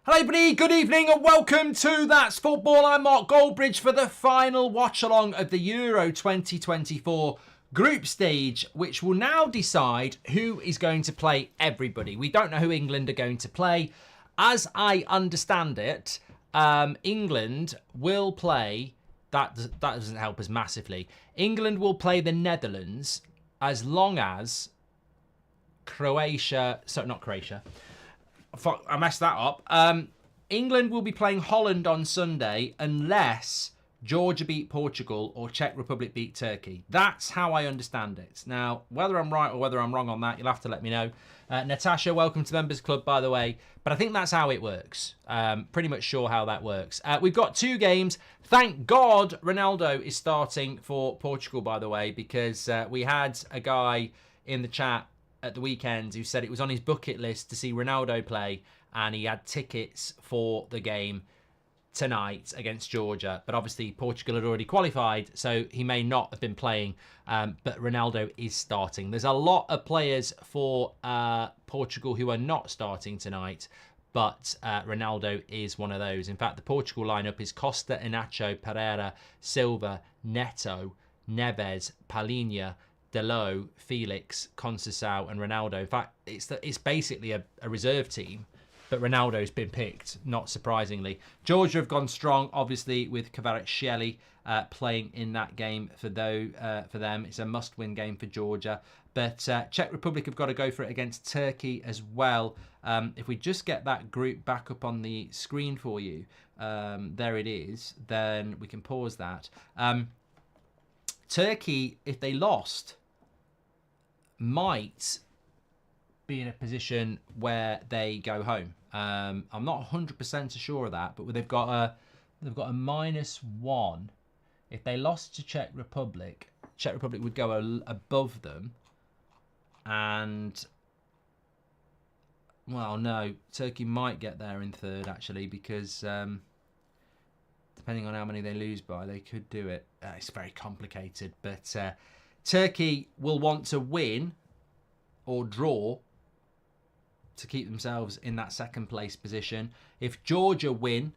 Hello everybody, good evening and welcome to That's Football. I'm Mark Goldbridge for the final watch-along of the Euro 2024 group stage, which will now decide who is going to play everybody. We don't know who England are going to play. As I understand it, England will play, that doesn't help us massively. England will play the Netherlands as long as Croatia, so not Croatia, fuck, I messed that up. England will be playing Holland on Sunday unless Georgia beat Portugal or Czech Republic beat Turkey. That's how I understand it. Now, whether I'm right or whether I'm wrong on that, you'll have to let me know. Natasha, welcome to Members Club, by the way. But I think that's how it works. Pretty much sure how that works. We've got two games. Thank God Ronaldo is starting for Portugal, by the way, because we had a guy in the chat at the weekend who said it was on his bucket list to see Ronaldo play, and he had tickets for the game tonight against Georgia. But obviously Portugal had already qualified, so he may not have been playing, but Ronaldo is starting. There's a lot of players for Portugal who are not starting tonight, but Ronaldo is one of those. In fact, the Portugal lineup is Costa, Inácio, Pereira, Silva, Neto, Neves, Palhinha, Dalot, Felix, Conceição and Ronaldo. In fact, it's basically a reserve team, but Ronaldo's been picked, not surprisingly. Georgia have gone strong, obviously, with Kvaratskhelia playing in that game for them. It's a must-win game for Georgia. But Czech Republic have got to go for it against Turkey as well. If we just get that group back up on the screen for you, there it is, then we can pause that. Turkey, if they lost, might be in a position where they go home. I'm not 100% sure of that, but they've got a -1. If they lost to Czech Republic would go above them. And well, no, Turkey might get there in third actually, because depending on how many they lose by, they could do it. It's very complicated, but Turkey will want to win or draw to keep themselves in that second place position. If Georgia win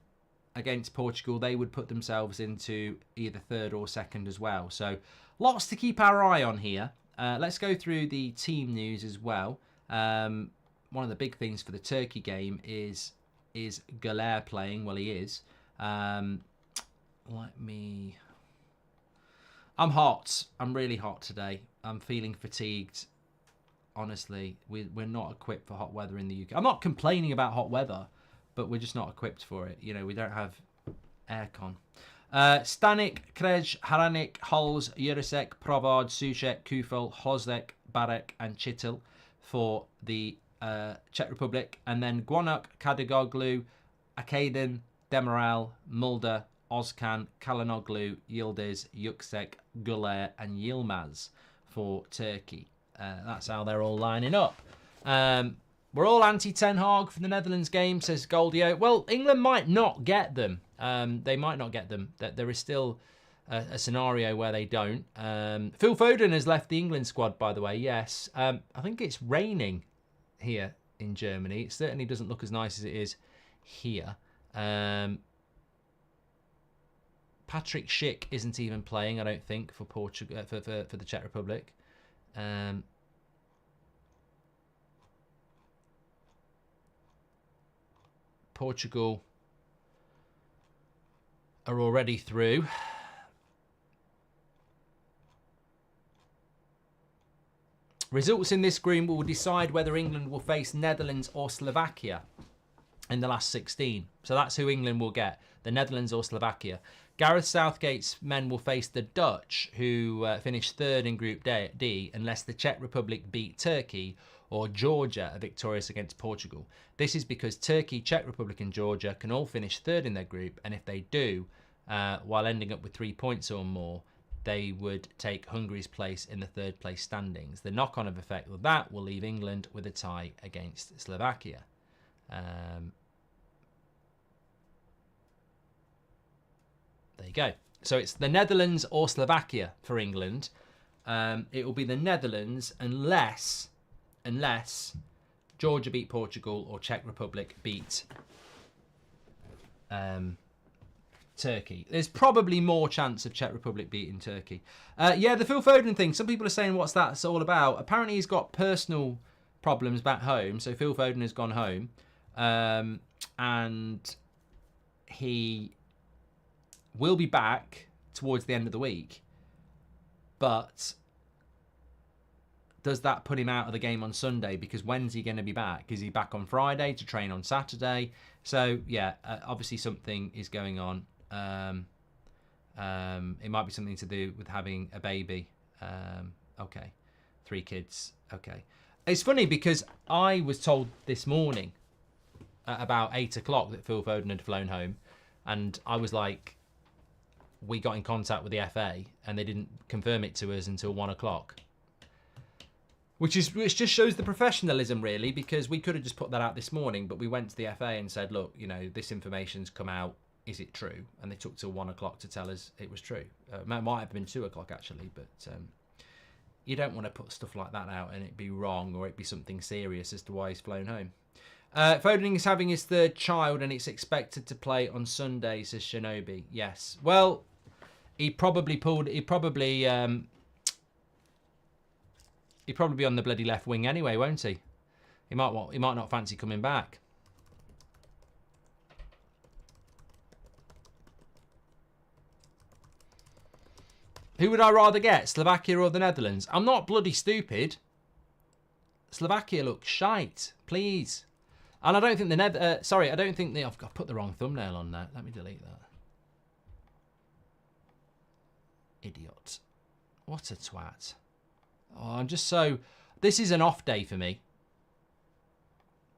against Portugal, they would put themselves into either third or second as well. So lots to keep our eye on here. Let's go through the team news as well. One of the big things for the Turkey game is Güler playing. Well, he is. I'm hot. I'm really hot today. I'm feeling fatigued. Honestly, we're not equipped for hot weather in the UK. I'm not complaining about hot weather, but we're just not equipped for it. You know, we don't have aircon. Stanik, Krej, Haranik, Hulls, Jurasek, Provod, Suchek, Kufel, Hozek, Barek and Chitil for the Czech Republic. And then Guanuk, Kadigoglu, Akaden, Demiral, Mulder, Ozkan, Kalanoglu, Yildiz, Yuksek, Güler and Yilmaz for Turkey. That's how they're all lining up. We're all anti-Ten Hag for the Netherlands game, says Goldio. Well, England might not get them. They might not get them. There is still a scenario where they don't. Phil Foden has left the England squad, by the way, yes. I think it's raining here in Germany. It certainly doesn't look as nice as it is here. Patrick Schick isn't even playing, I don't think, for Portugal, for the Czech Republic. Portugal are already through. Results in this group will decide whether England will face Netherlands or Slovakia in the last 16. So that's who England will get, the Netherlands or Slovakia. Gareth Southgate's men will face the Dutch, who finished third in Group D, unless the Czech Republic beat Turkey or Georgia are victorious against Portugal. This is because Turkey, Czech Republic and Georgia can all finish third in their group, and if they do, while ending up with 3 points or more, they would take Hungary's place in the third place standings. The knock-on of effect of that will leave England with a tie against Slovakia. There you go. So it's the Netherlands or Slovakia for England. It will be the Netherlands unless Georgia beat Portugal or Czech Republic beat Turkey. There's probably more chance of Czech Republic beating Turkey. Yeah, the Phil Foden thing. Some people are saying what's that all about. Apparently he's got personal problems back home. So Phil Foden has gone home. And he will be back towards the end of the week. But does that put him out of the game on Sunday? Because when's he going to be back? Is he back on Friday to train on Saturday? So, yeah, obviously something is going on. It might be something to do with having a baby. Okay. 3 kids. Okay. It's funny because I was told this morning at about 8 o'clock that Phil Foden had flown home. And I was like, we got in contact with the FA and they didn't confirm it to us until 1 o'clock. Which just shows the professionalism, really, because we could have just put that out this morning, but we went to the FA and said, look, you know, this information's come out. Is it true? And they took till 1 o'clock to tell us it was true. It might have been 2 o'clock, actually, but you don't want to put stuff like that out and it be wrong or it be something serious as to why he's flown home. Foden is having his 3rd child and it's expected to play on Sunday, says Shinobi. Yes. Well, he'd probably be on the bloody left wing anyway, won't he? He might not fancy coming back. Who would I rather get, Slovakia or the Netherlands? I'm not bloody stupid. Slovakia looks shite, please. And I don't think I don't think I've put the wrong thumbnail on that. Let me delete that. Idiot. What a twat. Oh, I'm just so... This is an off day for me.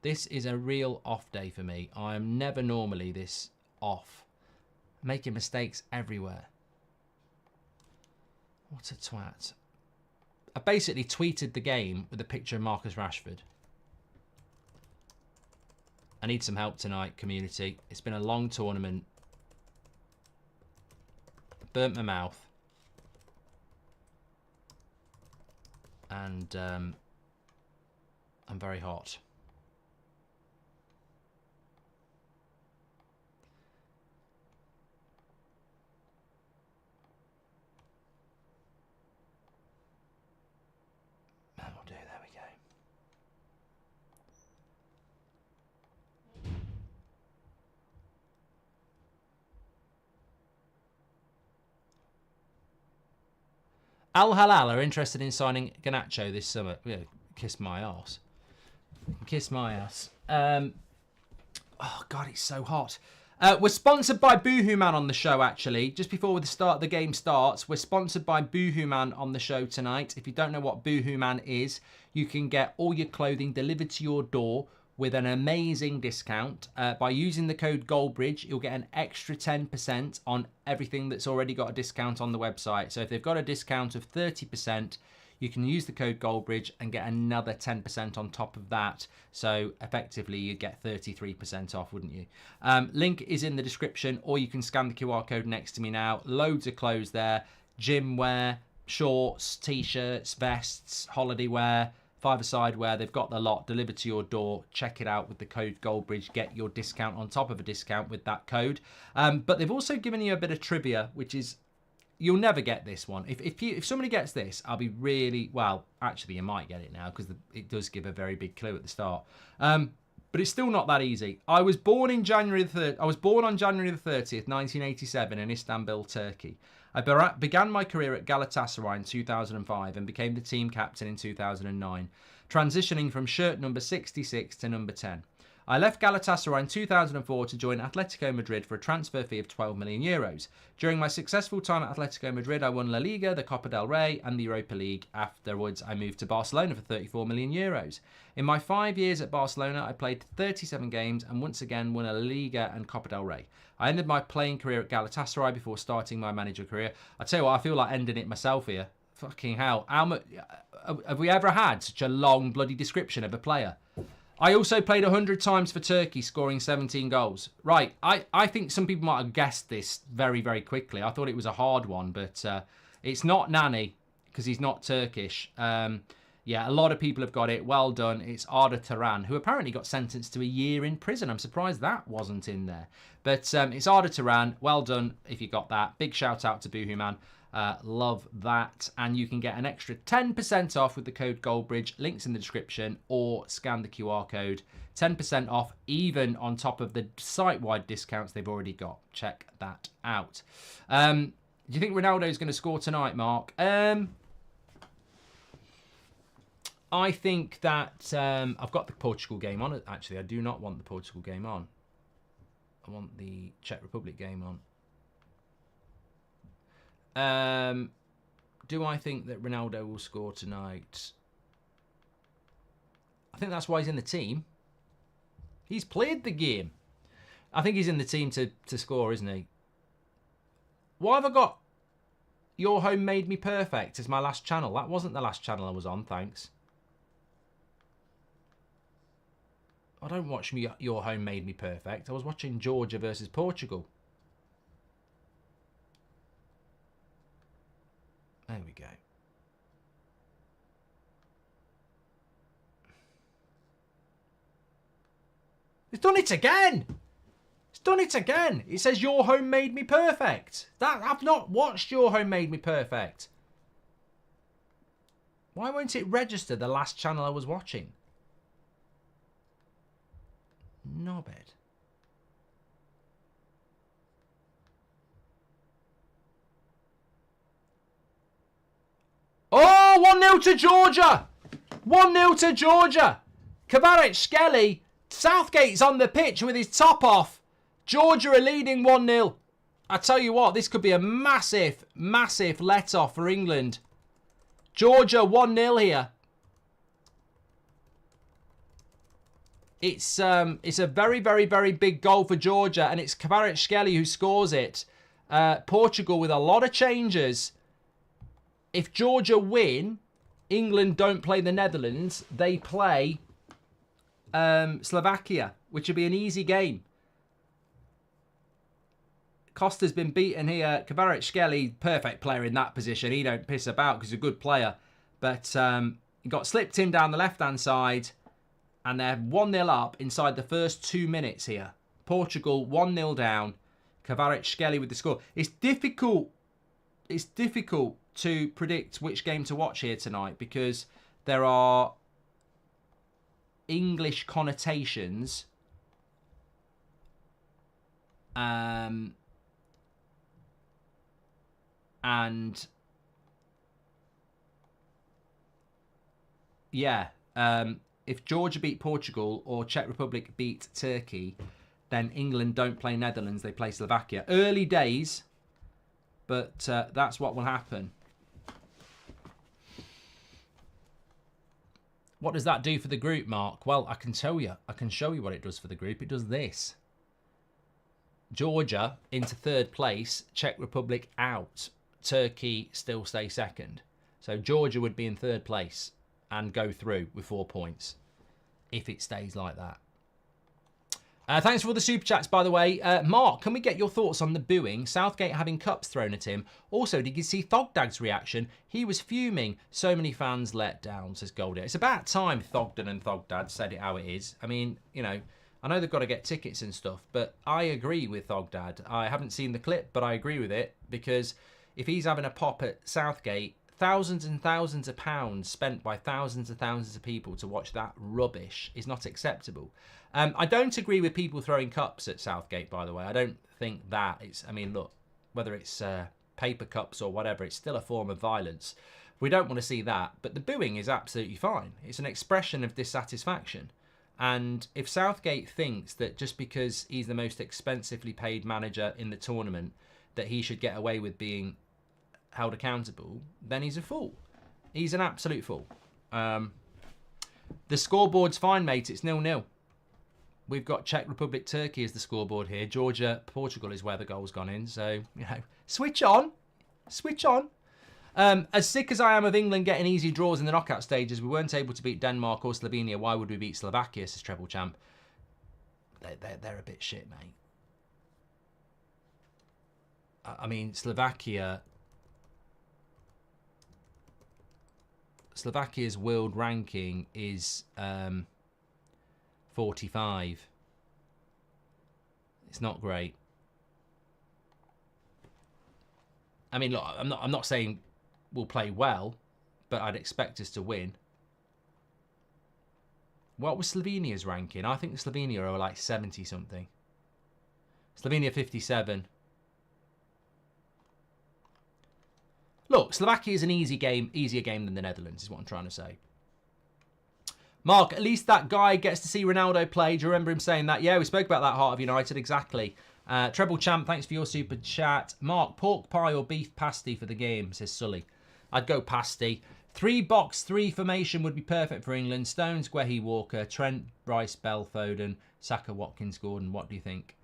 This is a real off day for me. I am never normally this off. Making mistakes everywhere. What a twat. I basically tweeted the game with a picture of Marcus Rashford. I need some help tonight, community. It's been a long tournament. Burnt my mouth. And I'm very hot. That'll do, there we go. Al Halal are interested in signing Garnacho this summer. Yeah, kiss my ass. Kiss my ass. Oh, God, it's so hot. We're sponsored by Boohoo Man on the show, actually. Just before the game starts, we're sponsored by Boohoo Man on the show tonight. If you don't know what Boohoo Man is, you can get all your clothing delivered to your door with an amazing discount. By using the code Goldbridge, you'll get an extra 10% on everything that's already got a discount on the website. So if they've got a discount of 30%, you can use the code Goldbridge and get another 10% on top of that. So effectively, you'd get 33% off, wouldn't you? Link is in the description, or you can scan the QR code next to me now. Loads of clothes there. Gym wear, shorts, t-shirts, vests, holiday wear, five-a-side wear. They've got the lot delivered to your door. Check it out with the code Goldbridge. Get your discount on top of a discount with that code. But they've also given you a bit of trivia, which is... You'll never get this one. If somebody gets this, I'll be really... Well, actually, you might get it now because it does give a very big clue at the start. But it's still not that easy. I was born on January the 30th, 1987 in Istanbul, Turkey. I began my career at Galatasaray in 2005 and became the team captain in 2009, transitioning from shirt number 66 to number 10. I left Galatasaray in 2004 to join Atletico Madrid for a transfer fee of 12 million euros. During my successful time at Atletico Madrid, I won La Liga, the Copa del Rey and the Europa League. Afterwards, I moved to Barcelona for 34 million euros. In my 5 years at Barcelona, I played 37 games and once again won a La Liga and Copa del Rey. I ended my playing career at Galatasaray before starting my manager career. I tell you what, I feel like ending it myself here. Fucking hell. How much, have we ever had such a long bloody description of a player? I also played 100 times for Turkey, scoring 17 goals. Right, I think some people might have guessed this very, very quickly. I thought it was a hard one, but it's not Nani, because he's not Turkish. Yeah, a lot of people have got it. Well done. It's Arda Turan, who apparently got sentenced to a year in prison. I'm surprised that wasn't in there. But it's Arda Turan. Well done if you got that. Big shout out to Boohoo Man. Love that. And you can get an extra 10% off with the code Goldbridge. Links in the description, or scan the QR code. 10% off, even on top of the site-wide discounts they've already got. Check that out. Do you think Ronaldo's going to score tonight, Mark? I think that I've got the Portugal game on. Actually, I do not want the Portugal game on. I want the Czech Republic game on. Do I think that Ronaldo will score tonight? I think that's why he's in the team. He's played the game. I think he's in the team to score, isn't he? Why have I got Your Home Made Me Perfect as my last channel? That wasn't the last channel I was on, thanks. I don't watch Your Home Made Me Perfect. I was watching Georgia versus Portugal. There we go. It's done it again! It's done it again! It says Your Home Made Me Perfect. I've not watched Your Home Made Me Perfect. Why won't it register the last channel I was watching? Knobhead. Oh, 1-0 to Georgia! 1-0 to Georgia! Kvaratskhelia, Southgate's on the pitch with his top off. Georgia are leading 1-0. I tell you what, this could be a massive, massive let-off for England. Georgia 1-0 here. It's a very, very, very big goal for Georgia, and it's Kvaratskhelia who scores it. Portugal with a lot of changes. If Georgia win, England don't play the Netherlands. They play Slovakia, which would be an easy game. Costa's been beaten here. Kvaratskhelia, perfect player in that position. He don't piss about because he's a good player. But he got slipped in down the left-hand side. And they're 1-0 up inside the first 2 minutes here. Portugal 1-0 down. Kvaratskhelia with the score. It's difficult to predict which game to watch here tonight because there are English connotations and yeah, if Georgia beat Portugal or Czech Republic beat Turkey, then England don't play Netherlands, they play Slovakia. Early days, but that's what will happen. What does that do for the group, Mark? Well, I can tell you. I can show you what it does for the group. It does this. Georgia into third place, Czech Republic out. Turkey still stay second. So Georgia would be in third place and go through with 4 points if it stays like that. Thanks for all the super chats, by the way. Mark, can we get your thoughts on the booing? Southgate having cups thrown at him. Also, did you see Thogdag's reaction? He was fuming. So many fans let down, says Goldie. It's about time Thogden and Thogdad said it how it is. I mean, you know, I know they've got to get tickets and stuff, but I agree with Thogdad. I haven't seen the clip, but I agree with it, because if he's having a pop at Southgate, thousands and thousands of pounds spent by thousands and thousands of people to watch that rubbish is not acceptable. I don't agree with people throwing cups at Southgate, by the way. I don't think that. I mean, look, whether it's paper cups or whatever, it's still a form of violence. We don't want to see that. But the booing is absolutely fine. It's an expression of dissatisfaction. And if Southgate thinks that just because he's the most expensively paid manager in the tournament, that he should get away with being held accountable, then he's a fool. He's an absolute fool. The scoreboard's fine, mate. It's 0-0. We've got Czech Republic, Turkey as the scoreboard here. Georgia, Portugal is where the goal's gone in. So, you know, switch on. Switch on. As sick as I am of England getting easy draws in the knockout stages, we weren't able to beat Denmark or Slovenia. Why would we beat Slovakia, says Treble Champ? They're a bit shit, mate. I mean, Slovakia Slovakia's world ranking is 45. It's not great. I mean, look, I'm not saying we'll play well, but I'd expect us to win. What was Slovenia's ranking? I think Slovenia are like 70 something. Slovenia 57. Look, Slovakia is an easier game than the Netherlands, is what I'm trying to say. Mark, at least that guy gets to see Ronaldo play. Do you remember him saying that? Yeah, we spoke about that, Heart of United, exactly. Treble Champ, thanks for your super chat. Mark, pork pie or beef pasty for the game, says Sully. I'd go pasty. 3-box-3 formation would be perfect for England. Stones, Guehi, Walker, Trent, Rice, Bell, Foden, Saka, Watkins, Gordon. What do you think?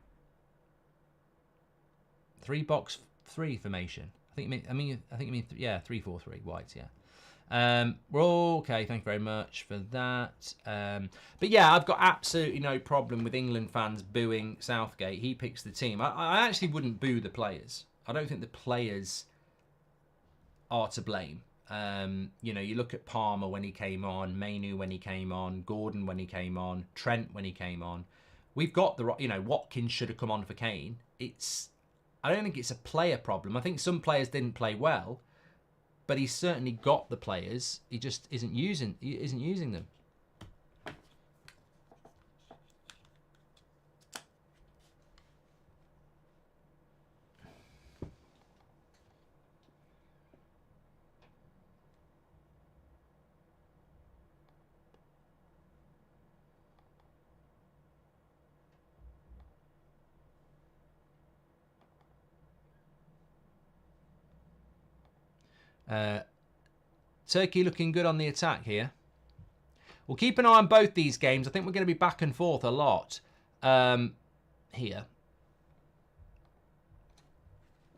3-box-3 formation. I think you mean 3-4-3 whites, yeah. We're all okay, thank you very much for that. But yeah, I've got absolutely no problem with England fans booing Southgate. He picks the team. I actually wouldn't boo the players. I don't think the players are to blame. You know, you look at Palmer when he came on, Mainu when he came on, Gordon when he came on, Trent when he came on. We've got the, you know, Watkins should have come on for Kane. I don't think it's a player problem. I think some players didn't play well, but he's certainly got the players. He just isn't using them. Turkey looking good on the attack here. We'll keep an eye on both these games. I think we're going to be back and forth a lot here.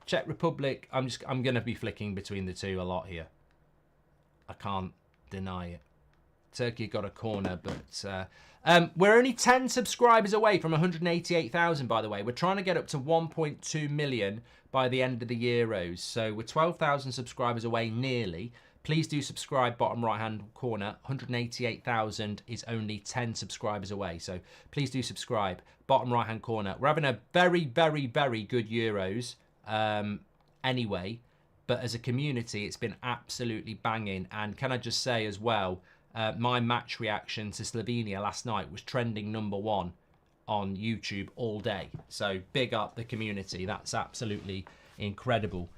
Czech Republic, I'm going to be flicking between the two a lot here. I can't deny it. Turkey got a corner, but we're only 10 subscribers away from 188,000, by the way. We're trying to get up to 1.2 million by the end of the Euros. So we're 12,000 subscribers away nearly. Please do subscribe, bottom right-hand corner. 188,000 is only 10 subscribers away. So please do subscribe, bottom right-hand corner. We're having a very, very, very good Euros anyway. But as a community, it's been absolutely banging. And can I just say as well, my match reaction to Slovenia last night was trending #1 on YouTube all day. So big up the community. That's absolutely incredible.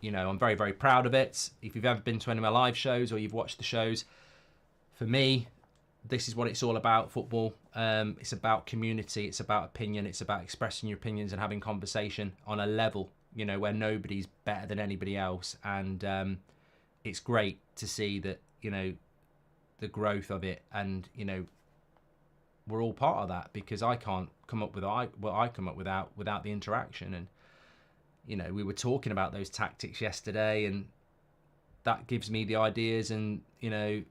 You know, I'm very, very proud of it. If you've ever been to any of my live shows or you've watched the shows, for me, this is what it's all about, football. It's about community. It's about opinion. It's about expressing your opinions and having conversation on a level, you know, where nobody's better than anybody else. And it's great to see that, you know, the growth of it, and you know, we're all part of that, because I can't come up with what I come up without the interaction. And you know, we were talking about those tactics yesterday, and that gives me the ideas and, you know,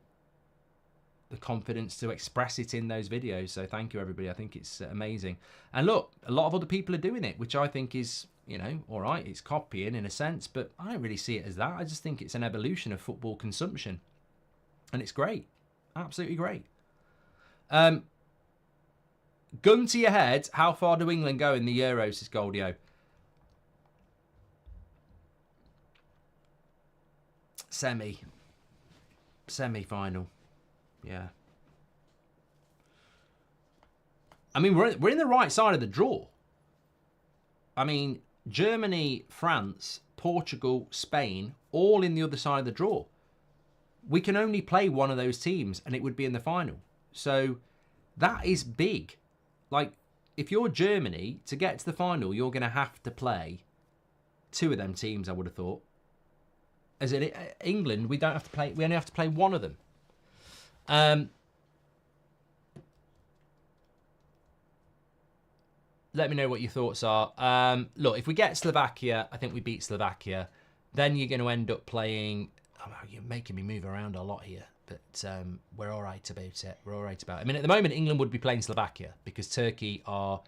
the confidence to express it in those videos. So thank you, everybody. I think it's amazing. And look, a lot of other people are doing it, which I think is, you know, all right. It's copying in a sense, but I don't really see it as that. I just think it's an evolution of football consumption, and it's great. Absolutely great. Gun to your head, how far do England go in the Euros, says Goldio? Semi-final. Yeah. I mean, we're in the right side of the draw. I mean, Germany, France, Portugal, Spain, all in the other side of the draw. We can only play one of those teams, and it would be in the final. So that is big. Like, if you're Germany, to get to the final, you're going to have to play two of them teams, I would have thought. As in England, we don't have to play. We only have to play one of them. Let me know what your thoughts are. Look, if we get Slovakia, I think we beat Slovakia. Then you're going to end up playing. Oh, you're making me move around a lot here, but we're all right about it. We're all right about it. I mean, at the moment, England would be playing Slovakia because Turkey are.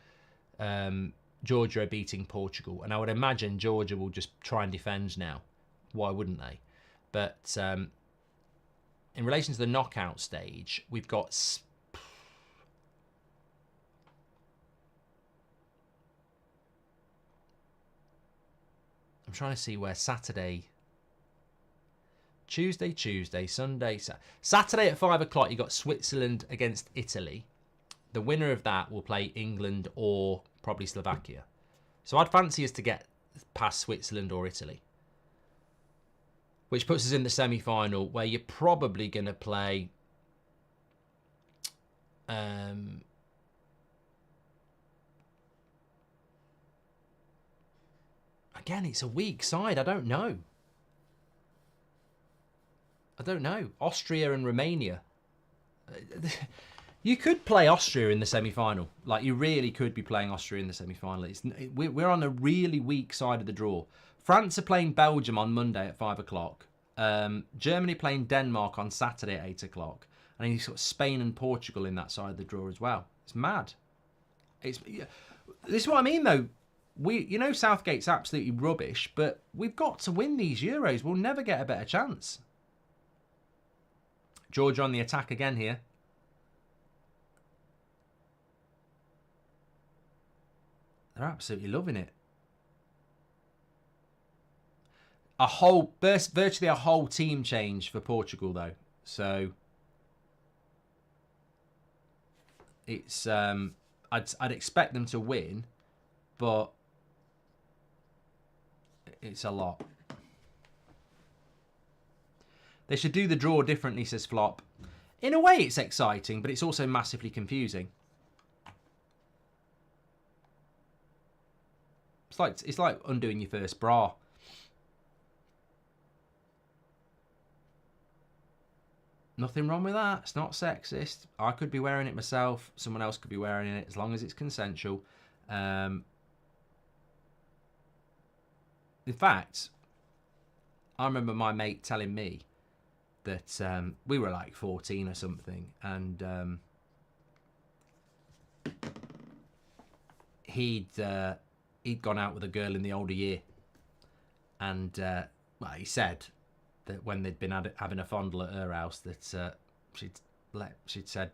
Georgia are beating Portugal, and I would imagine Georgia will just try and defend now. Why wouldn't they? But in relation to the knockout stage, we've got... I'm trying to see where Saturday... Tuesday, Sunday... Saturday at 5 o'clock, you've got Switzerland against Italy. The winner of that will play England or probably Slovakia. So I'd fancy us to get past Switzerland or Italy. Which puts us in the semi-final, where you're probably going to play... Again, it's a weak side. I don't know. Austria and Romania. You could play Austria in the semi-final. Like, you really could be playing Austria in the semi-final. We're on a really weak side of the draw. France are playing Belgium on Monday at 5 o'clock. Germany playing Denmark on Saturday at 8 o'clock. And then you've got Spain and Portugal in that side of the draw as well. It's mad. This is what I mean, though. Southgate's absolutely rubbish, but we've got to win these Euros. We'll never get a better chance. Georgia on the attack again here. They're absolutely loving it. Virtually a whole team change for Portugal, though. So it's I'd expect them to win, but it's a lot. They should do the draw differently, says Flop. In a way, it's exciting, but it's also massively confusing. It's like undoing your first bra. Nothing wrong with that. It's not sexist. I could be wearing it myself. Someone else could be wearing it, as long as it's consensual. In fact, I remember my mate telling me that we were like 14 or something, and he'd gone out with a girl in the older year, and he said that when they'd been having a fondle at her house, that she'd said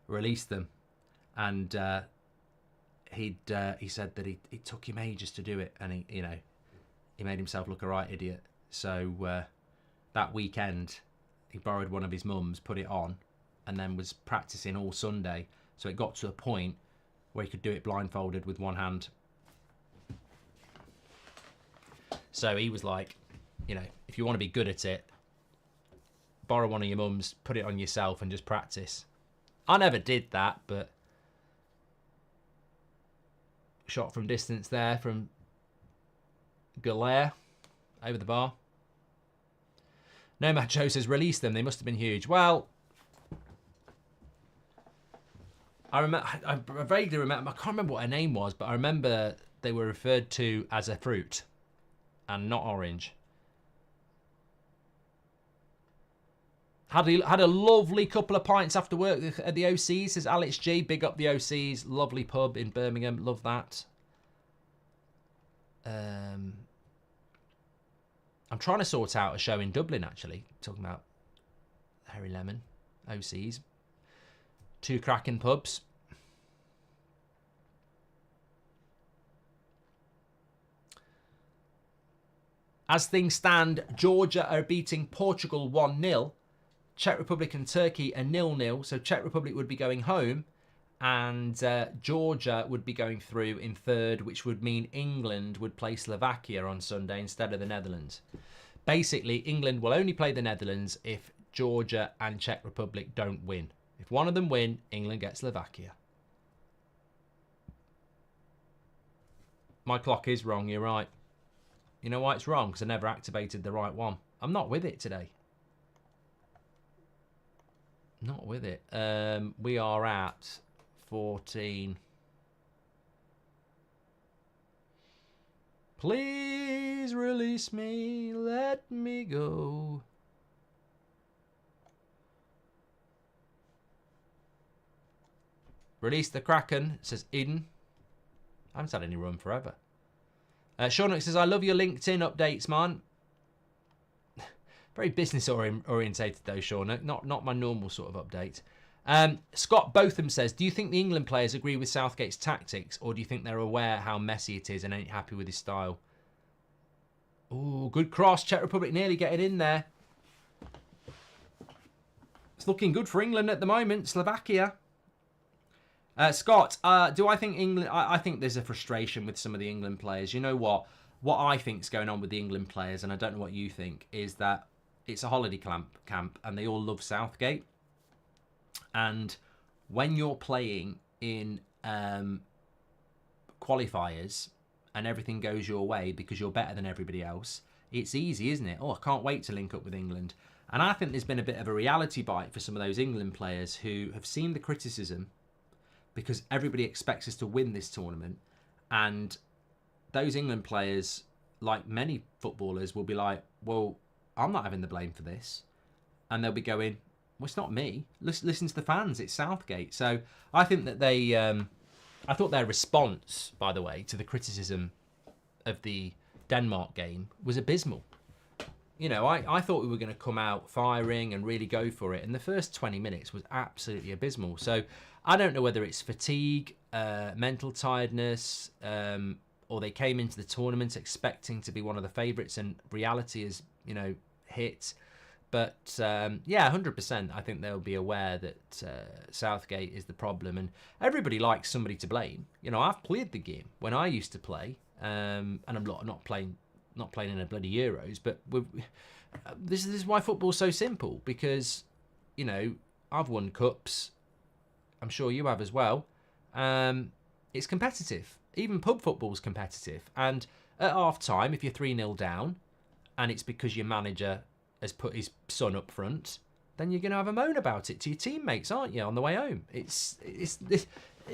release them, and he said that it took him ages to do it, and he made himself look a right idiot. So that weekend, he borrowed one of his mum's, put it on, and then was practicing all Sunday. So it got to a point where he could do it blindfolded with one hand. So he was like, if you want to be good at it, borrow one of your mum's, put it on yourself, and just practice. I never did that, but shot from distance there from Galaire over the bar. Nomad Joe says, release them. They must have been huge. Well, I vaguely remember. I can't remember what her name was, but I remember they were referred to as a fruit and not orange. Had a lovely couple of pints after work at the OCs, says Alex G. Big up the OCs. Lovely pub in Birmingham. Love that. I'm trying to sort out a show in Dublin, actually. Talking about Harry Lemon, OCs. 2 cracking pubs. As things stand, Georgia are beating Portugal 1-0. Czech Republic and Turkey are 0-0. So Czech Republic would be going home. And Georgia would be going through in third, which would mean England would play Slovakia on Sunday instead of the Netherlands. Basically, England will only play the Netherlands if Georgia and Czech Republic don't win. If one of them win, England gets Slovakia. My clock is wrong, you're right. You know why it's wrong? Because I never activated the right one. I'm not with it today. Not with it. We are at 14. Please release me. Let me go. Release the Kraken, says Eden. I haven't had any run forever. Sean says, I love your LinkedIn updates, man. Very business orientated though, Sean. Not my normal sort of update. Scott Botham says, do you think the England players agree with Southgate's tactics, or do you think they're aware how messy it is and ain't happy with his style? Oh, good cross. Czech Republic nearly getting in there. It's looking good for England at the moment. Slovakia. Scott, do I think England... I think there's a frustration with some of the England players. You know what? What I think's going on with the England players, and I don't know what you think, is that it's a holiday camp and they all love Southgate. And when you're playing in qualifiers and everything goes your way because you're better than everybody else, it's easy, isn't it? Oh, I can't wait to link up with England. And I think there's been a bit of a reality bite for some of those England players who have seen the criticism because everybody expects us to win this tournament. And those England players, like many footballers, will be like, well, I'm not having the blame for this. And they'll be going, well, it's not me. Listen to the fans. It's Southgate. So I think that they... I thought their response, by the way, to the criticism of the Denmark game was abysmal. You know, I thought we were going to come out firing and really go for it. And the first 20 minutes was absolutely abysmal. So I don't know whether it's fatigue, mental tiredness, or they came into the tournament expecting to be one of the favourites and reality is, you know, hit. But yeah, 100%. I think they'll be aware that Southgate is the problem, and everybody likes somebody to blame. You know, I've played the game when I used to play, and I'm not playing in a bloody Euros. But this is why football's so simple, because you know I've won cups. I'm sure you have as well. It's competitive. Even pub football's competitive. And at half time, if you're 3-0 down, and it's because your manager has put his son up front, then you're going to have a moan about it to your teammates, aren't you, on the way home? It's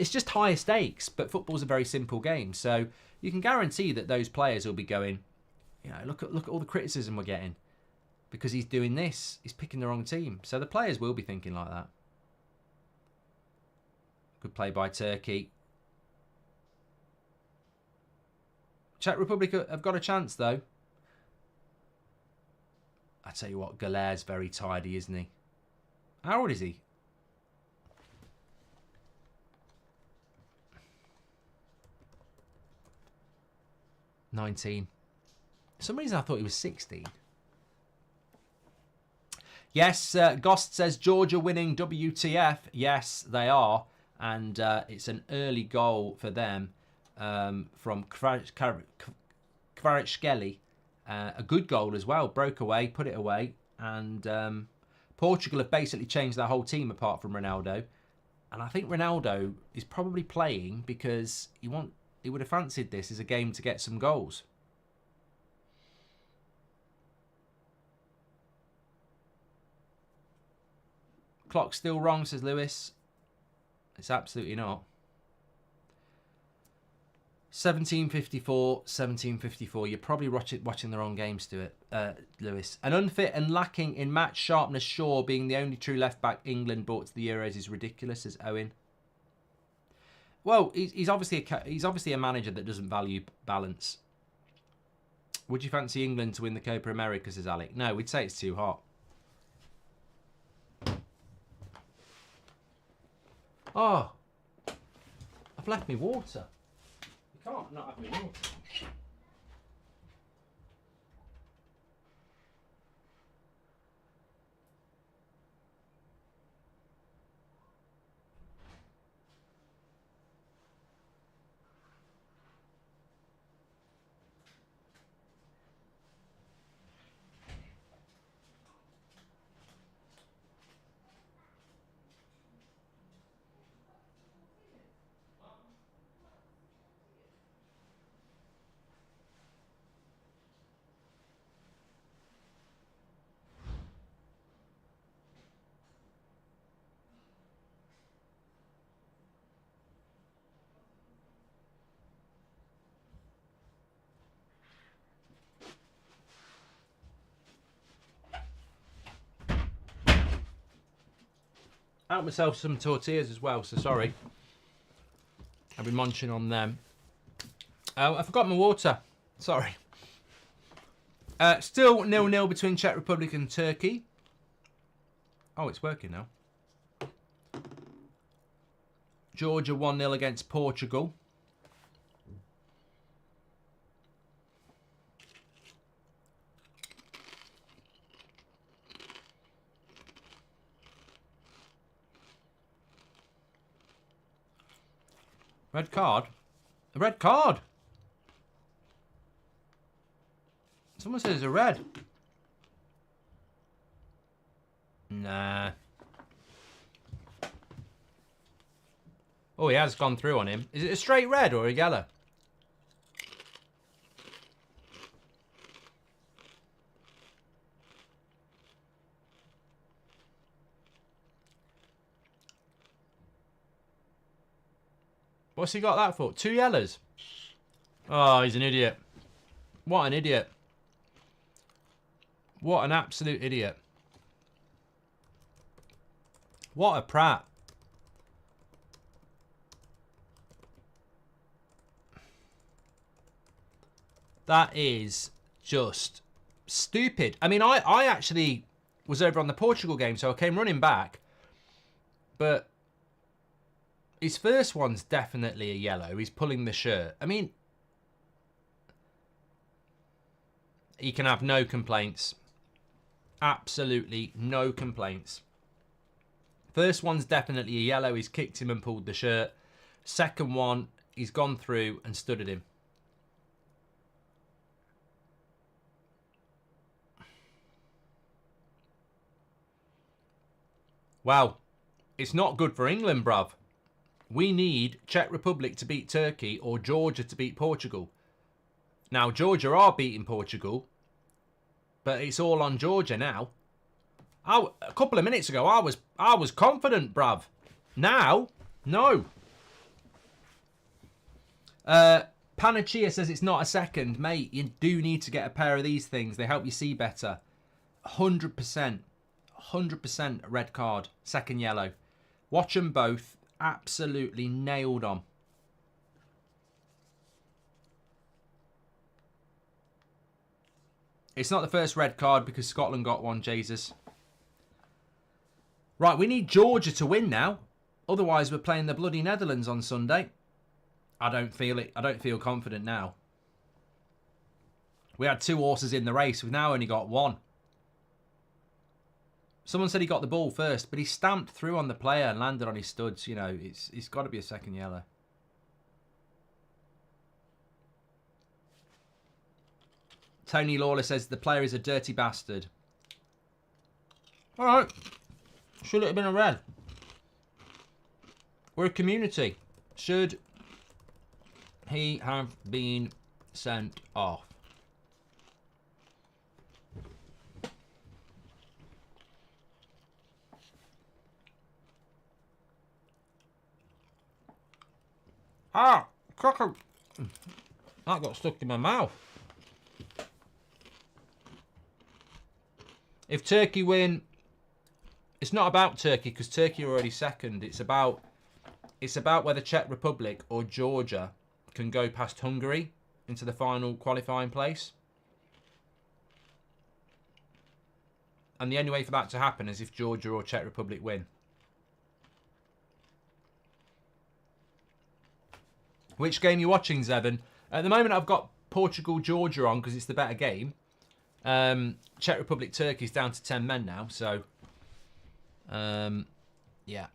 just higher stakes, but football's a very simple game. So you can guarantee that those players will be going, you know, look at all the criticism we're getting because he's doing this, he's picking the wrong team. So the players will be thinking like that. Good play by Turkey. Czech Republic have got a chance though. I tell you what, Galaire's very tidy, isn't he? How old is he? "19. For some reason I thought he was 16. Yes, Gost says Georgia winning WTF. Yes, they are. And it's an early goal for them from Kvaratskhelia. A good goal as well. Broke away, put it away. And Portugal have basically changed their whole team apart from Ronaldo. And I think Ronaldo is probably playing because he would have fancied this as a game to get some goals. Clock's still wrong, says Lewis. It's absolutely not. 17:54. You're probably watching the wrong game, Stuart, Lewis. An unfit and lacking in match sharpness, Shaw being the only true left back England brought to the Euros is ridiculous, says Owen. Well, he's obviously a manager that doesn't value balance. Would you fancy England to win the Copa America, says Alec? No, we'd say it's too hot. Oh, I've left me water. You can't not have me water. Out myself some tortillas as well, so sorry. I've been munching on them. I forgot my water. Sorry. Still 0-0 between Czech Republic and Turkey. Oh, it's working now. Georgia 1-0 against Portugal. Red card? A red card? Someone says it's a red. Nah. Oh, he has gone through on him. Is it a straight red or a yellow? What's he got that for? 2 yellows. Oh, he's an idiot. What an idiot. What an absolute idiot. What a prat. That is just stupid. I mean, I actually was over on the Portugal game, so I came running back. But his first one's definitely a yellow. He's pulling the shirt. I mean, he can have no complaints. Absolutely no complaints. First one's definitely a yellow. He's kicked him and pulled the shirt. Second one, he's gone through and stood at him. Wow. It's not good for England, bruv. We need Czech Republic to beat Turkey or Georgia to beat Portugal. Now, Georgia are beating Portugal, but it's all on Georgia now. A couple of minutes ago, I was confident, bruv. Now, no. Panachia says it's not a second. Mate, you do need to get a pair of these things. They help you see better. 100%. 100% red card. Second yellow. Watch them both. Absolutely nailed on. It's not the first red card because Scotland got one, Jesus. Right, we need Georgia to win now. Otherwise, we're playing the bloody Netherlands on Sunday. I don't feel it. I don't feel confident now. We had 2 horses in the race. We've now only got 1. Someone said he got the ball first, but he stamped through on the player and landed on his studs. You know, it's got to be a second yellow. Tony Lawler says the player is a dirty bastard. All right. Should it have been a red? We're a community. Should he have been sent off? Ah, cracker. That got stuck in my mouth. If Turkey win, it's not about Turkey because Turkey are already second. It's about whether Czech Republic or Georgia can go past Hungary into the final qualifying place. And the only way for that to happen is if Georgia or Czech Republic win. Which game are you watching, Zevon? At the moment, I've got Portugal-Georgia on because it's the better game. Czech Republic, Turkey's down to 10 men now, so... yeah.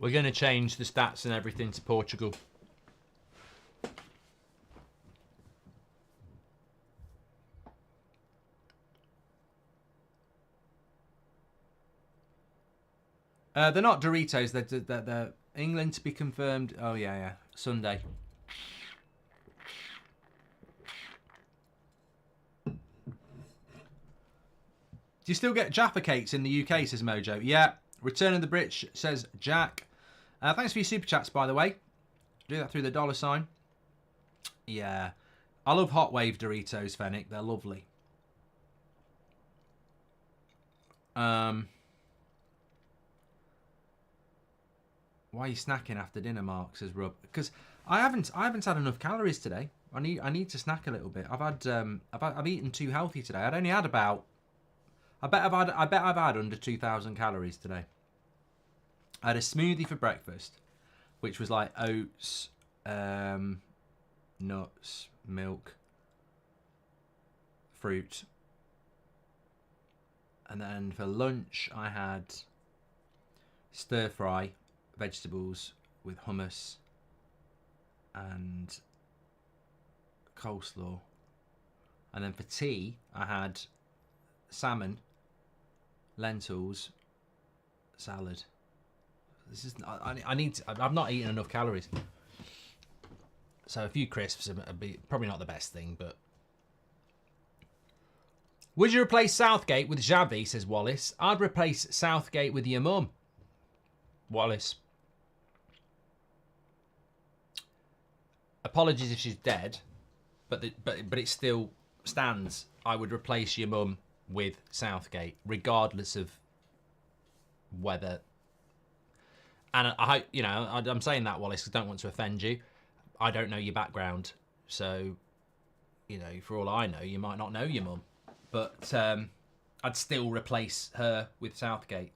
We're going to change the stats and everything to Portugal. They're not Doritos. They're England to be confirmed. Oh, yeah. Sunday. Do you still get Jaffa cakes in the UK, says Mojo? Yeah. Return of the Brits, says Jack. Thanks for your super chats, by the way. Do that through the $sign. Yeah. I love Hot Wave Doritos, Fennec. They're lovely. Why are you snacking after dinner, Mark? Says Rub. Because I haven't had enough calories today. I need to snack a little bit. I've eaten too healthy today. I'd only had about. I bet I've had under 2,000 calories today. I had a smoothie for breakfast, which was like oats, nuts, milk, fruit, and then for lunch I had stir fry vegetables with hummus and coleslaw, and then for tea I had salmon, lentils, salad. This is I've not eaten enough calories, so a few crisps would be probably not the best thing. But would you replace Southgate with Xavi, says Wallace? I'd replace Southgate with your mum, Wallace. Apologies if she's dead, but it still stands. I would replace your mum with Southgate, regardless of whether. And I'm saying that, Wallace, because I don't want to offend you. I don't know your background, so for all I know, you might not know your mum. But I'd still replace her with Southgate.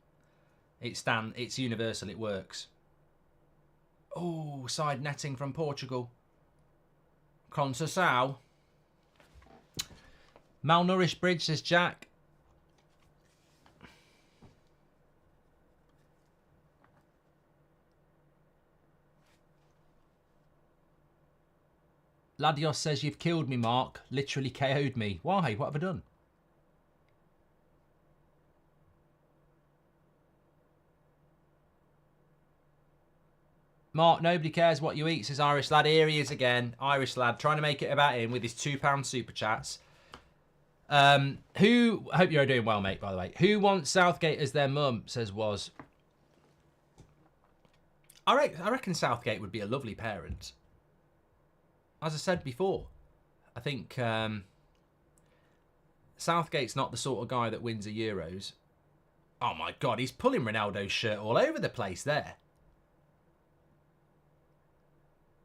It's universal. It works. Oh, side netting from Portugal. Conceição. Malnourished Bridge, says Jack. Ladios says, you've killed me, Mark. Literally KO'd me. Why? What have I done? Mark, nobody cares what you eat, says Irish Lad. Here he is again. Irish Lad, trying to make it about him with his £2 super chats. I hope you're doing well, mate, by the way. Who wants Southgate as their mum, says Was. I reckon Southgate would be a lovely parent. As I said before, I think Southgate's not the sort of guy that wins the Euros. Oh my God, he's pulling Ronaldo's shirt all over the place there.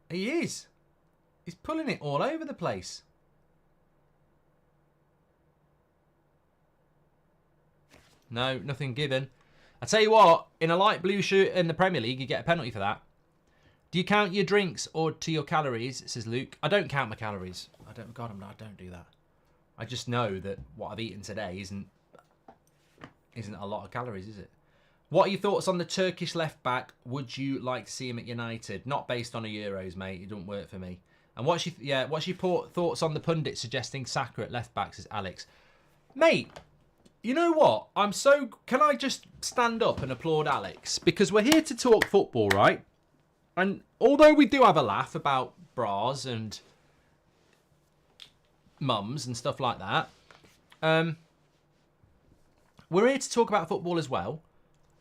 He is. He's pulling it all over the place. No, nothing given. I tell you what, in a light blue shirt in the Premier League, you get a penalty for that. Do you count your drinks or to your calories, says Luke? I don't count my calories. I don't do that. I just know that what I've eaten today isn't a lot of calories, is it? What are your thoughts on the Turkish left back? Would you like to see him at United? Not based on a Euros, mate. It doesn't work for me. And what's your thoughts on the pundit suggesting Saka at left back, says Alex? Mate, you know what? Can I just stand up and applaud Alex? Because we're here to talk football, right? And although we do have a laugh about bras and mums and stuff like that, we're here to talk about football as well.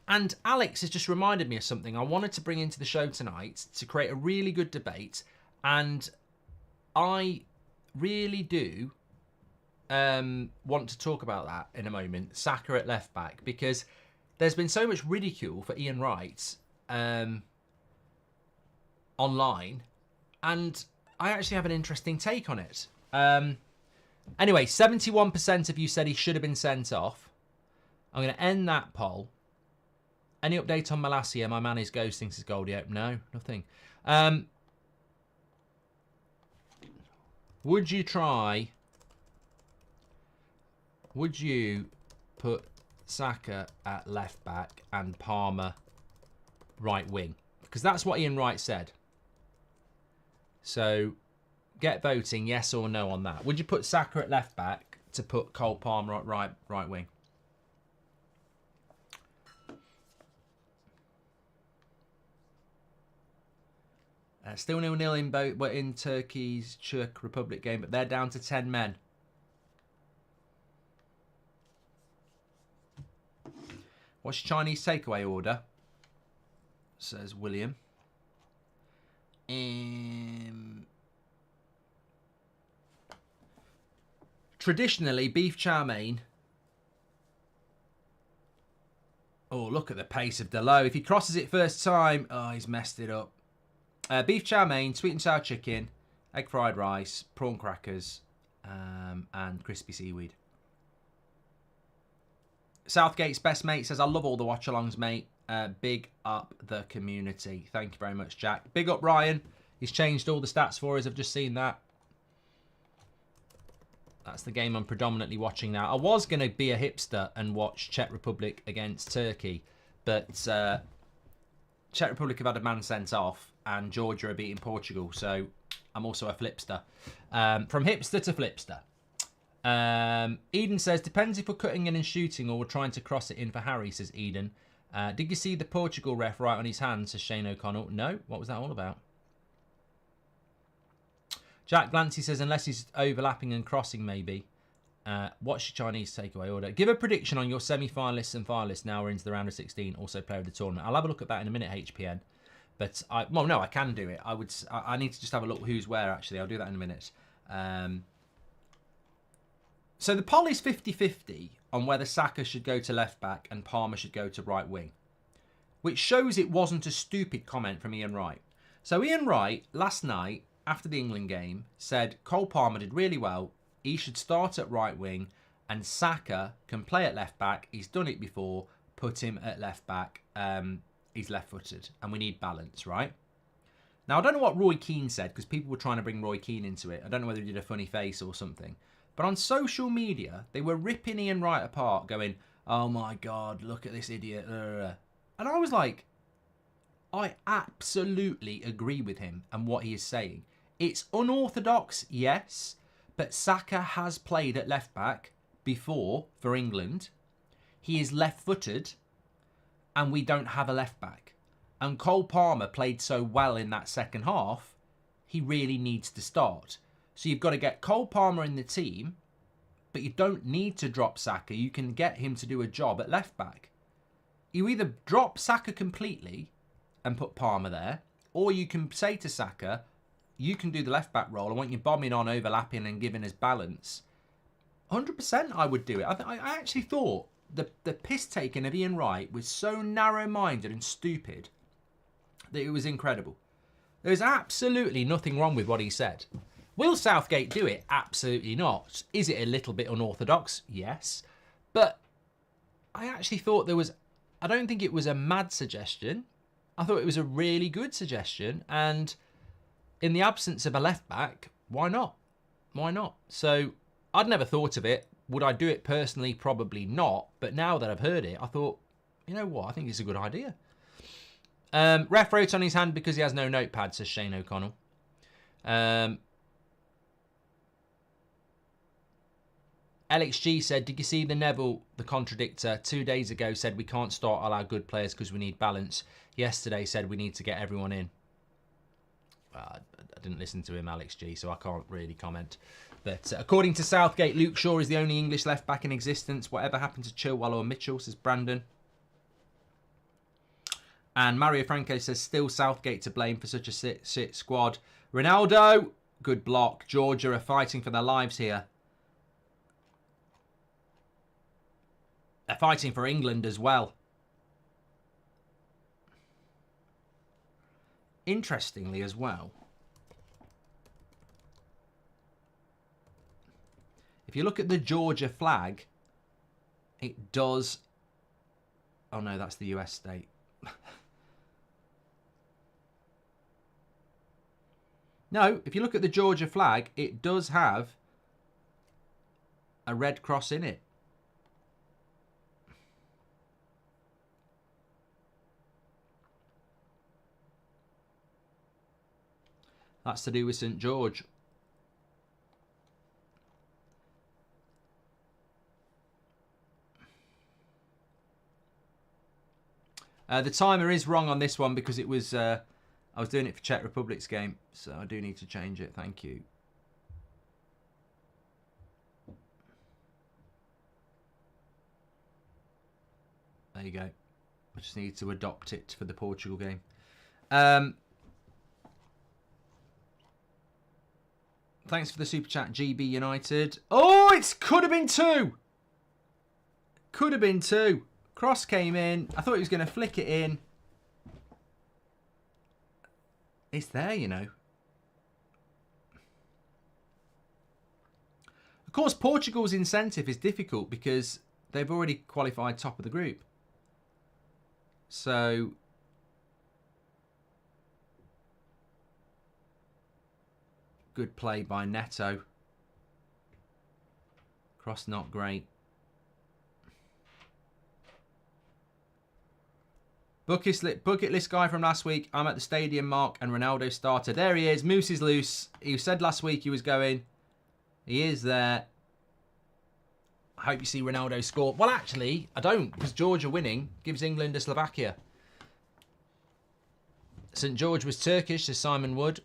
And Alex has just reminded me of something I wanted to bring into the show tonight to create a really good debate. And I really do want to talk about that in a moment. Saka at left back, because there's been so much ridicule for Ian Wright online, and I actually have an interesting take on it. Anyway, 71% of you said he should have been sent off. I'm going to end that poll. Any update on Malacia? My man is ghosting, says Goldie. No, nothing. Would you put Saka at left back and Palmer right wing, because that's what Ian Wright said. So get voting yes or no on that. Would you put Saka at left back to put Cole Palmer at right wing? Still 0-0 in Turkey's Czech Republic game, but they're down to 10 men. What's your Chinese takeaway order? Says William. Traditionally, beef chow mein. Oh, look at the pace of Delo. If he crosses it first time, oh, he's messed it up. Beef chow mein, sweet and sour chicken, egg fried rice, prawn crackers, and crispy seaweed. Southgate's best mate says, I love all the watch-alongs, mate. Big up the community. Thank you very much, Jack. Big up Ryan. He's changed all the stats for us. I've just seen that. That's the game I'm predominantly watching now. I was going to be a hipster and watch Czech Republic against Turkey, but Czech Republic have had a man sent off and Georgia are beating Portugal, so I'm also a flipster. From hipster to flipster. Eden says, depends if we're cutting in and shooting or we're trying to cross it in for Harry, says Eden. Did you see the Portugal ref right on his hand, says Shane O'Connell? No, what was that all about? Jack Glancy says, unless he's overlapping and crossing, maybe. What's your Chinese takeaway order? Give a prediction on your semi-finalists and finalists now we're into the round of 16, also player of the tournament. I'll have a look at that in a minute, HPN. But, well, no, I can do it. I need to just have a look who's where, actually. I'll do that in a minute. So the poll is 50-50 on whether Saka should go to left back and Palmer should go to right wing, which shows it wasn't a stupid comment from Ian Wright. So Ian Wright, last night, after the England game, said Cole Palmer did really well. He should start at right wing and Saka can play at left back. He's done it before. Put him at left back. He's left-footed and we need balance, right? Now, I don't know what Roy Keane said because people were trying to bring Roy Keane into it. I don't know whether he did a funny face or something. But on social media, they were ripping Ian Wright apart, going, oh my God, look at this idiot. And I was like, I absolutely agree with him and what he is saying. It's unorthodox, yes, but Saka has played at left back before for England. He is left-footed and we don't have a left back. And Cole Palmer played so well in that second half, he really needs to start. So you've got to get Cole Palmer in the team, but you don't need to drop Saka. You can get him to do a job at left back. You either drop Saka completely and put Palmer there, or you can say to Saka, you can do the left back role. I want you bombing on, overlapping and giving us balance. 100% I would do it. I actually thought the piss taking of Ian Wright was so narrow-minded and stupid that it was incredible. There's absolutely nothing wrong with what he said. Will Southgate do it? Absolutely not. Is it a little bit unorthodox? Yes. But I actually thought there was... I don't think it was a mad suggestion. I thought it was a really good suggestion. And in the absence of a left-back, why not? Why not? So I'd never thought of it. Would I do it personally? Probably not. But now that I've heard it, I thought, you know what? I think it's a good idea. Ref wrote on his hand because he has no notepad, says Shane O'Connell. LXG said, did you see the Neville, the contradictor, 2 days ago said we can't start all our good players because we need balance. Yesterday said we need to get everyone in. I didn't listen to him, LXG, so I can't really comment. But according to Southgate, Luke Shaw is the only English left-back in existence. Whatever happened to Chilwell or Mitchell, says Brandon. And Mario Franco says, still Southgate to blame for such a shit squad. Ronaldo, good block. Georgia are fighting for their lives here. They're fighting for England as well. Interestingly as well, if you look at the Georgia flag, it does... Oh no, that's the US state. No, if you look at the Georgia flag, it does have a red cross in it. That's to do with St George. The timer is wrong on this one because it was I was doing it for Czech Republic's game, so I do need to change it. Thank you. There you go. I just need to adopt it for the Portugal game. Thanks for the super chat, GB United. Oh, it could have been 2. Could have been 2. Cross came in. I thought he was going to flick it in. It's there, you know. Of course, Portugal's incentive is difficult because they've already qualified top of the group. So good play by Neto. Cross not great. Bucket list guy from last week. I'm at the stadium, Mark, and Ronaldo started. There he is. Moose is loose. He said last week he was going. He is there. I hope you see Ronaldo score. Well, actually, I don't, because Georgia winning gives England to Slovakia. St George was Turkish, says Simon Wood.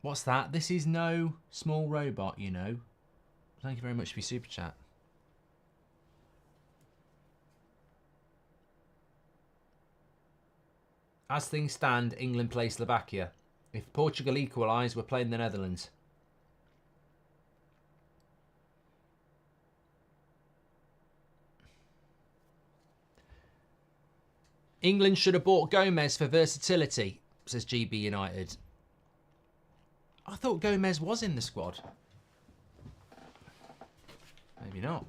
What's that? This is no small robot, you know. Thank you very much for your super chat. As things stand, England play Slovakia. If Portugal equalise, we're playing the Netherlands. England should have bought Gomez for versatility, says GB United. I thought Gomez was in the squad. Maybe not.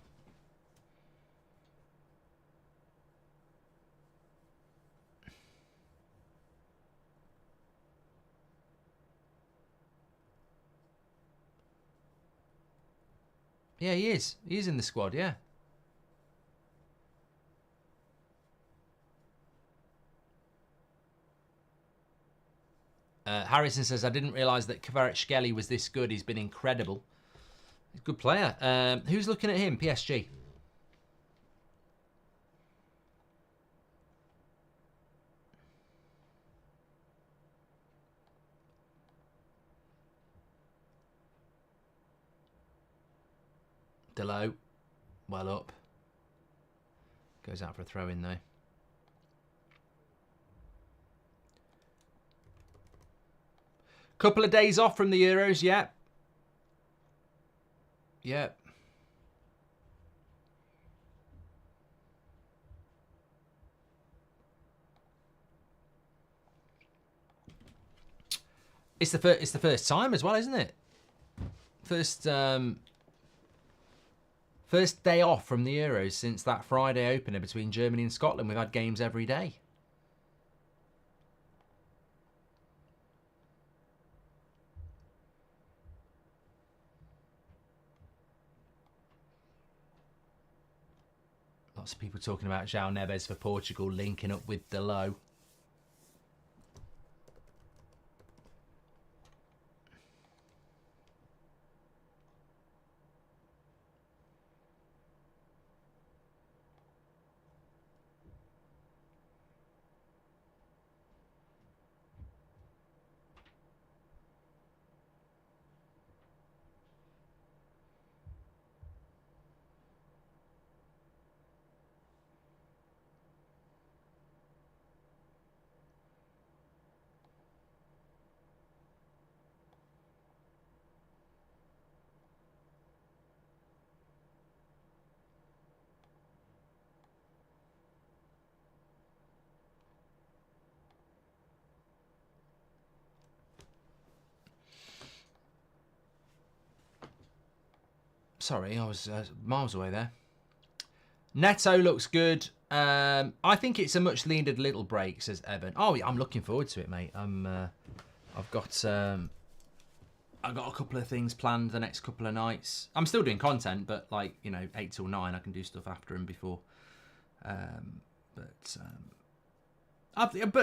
Yeah, he is. He is in the squad, yeah. Harrison says, I didn't realise that Kvaratskhelia was this good. He's been incredible. He's a good player. Who's looking at him? PSG. Delo. Well up. Goes out for a throw in though. Couple of days off from the Euros, yeah. Yeah. It's the first time as well, isn't it? First day off from the Euros since that Friday opener between Germany and Scotland. We've had games every day. Lots of people talking about João Neves for Portugal linking up with Delo. Sorry, I was miles away there. Neto looks good. I think it's a much needed little break, says Evan. Oh, yeah, I'm looking forward to it, mate. I've got a couple of things planned the next couple of nights. I'm still doing content, but like, you know, 8 till 9, I can do stuff after and before. But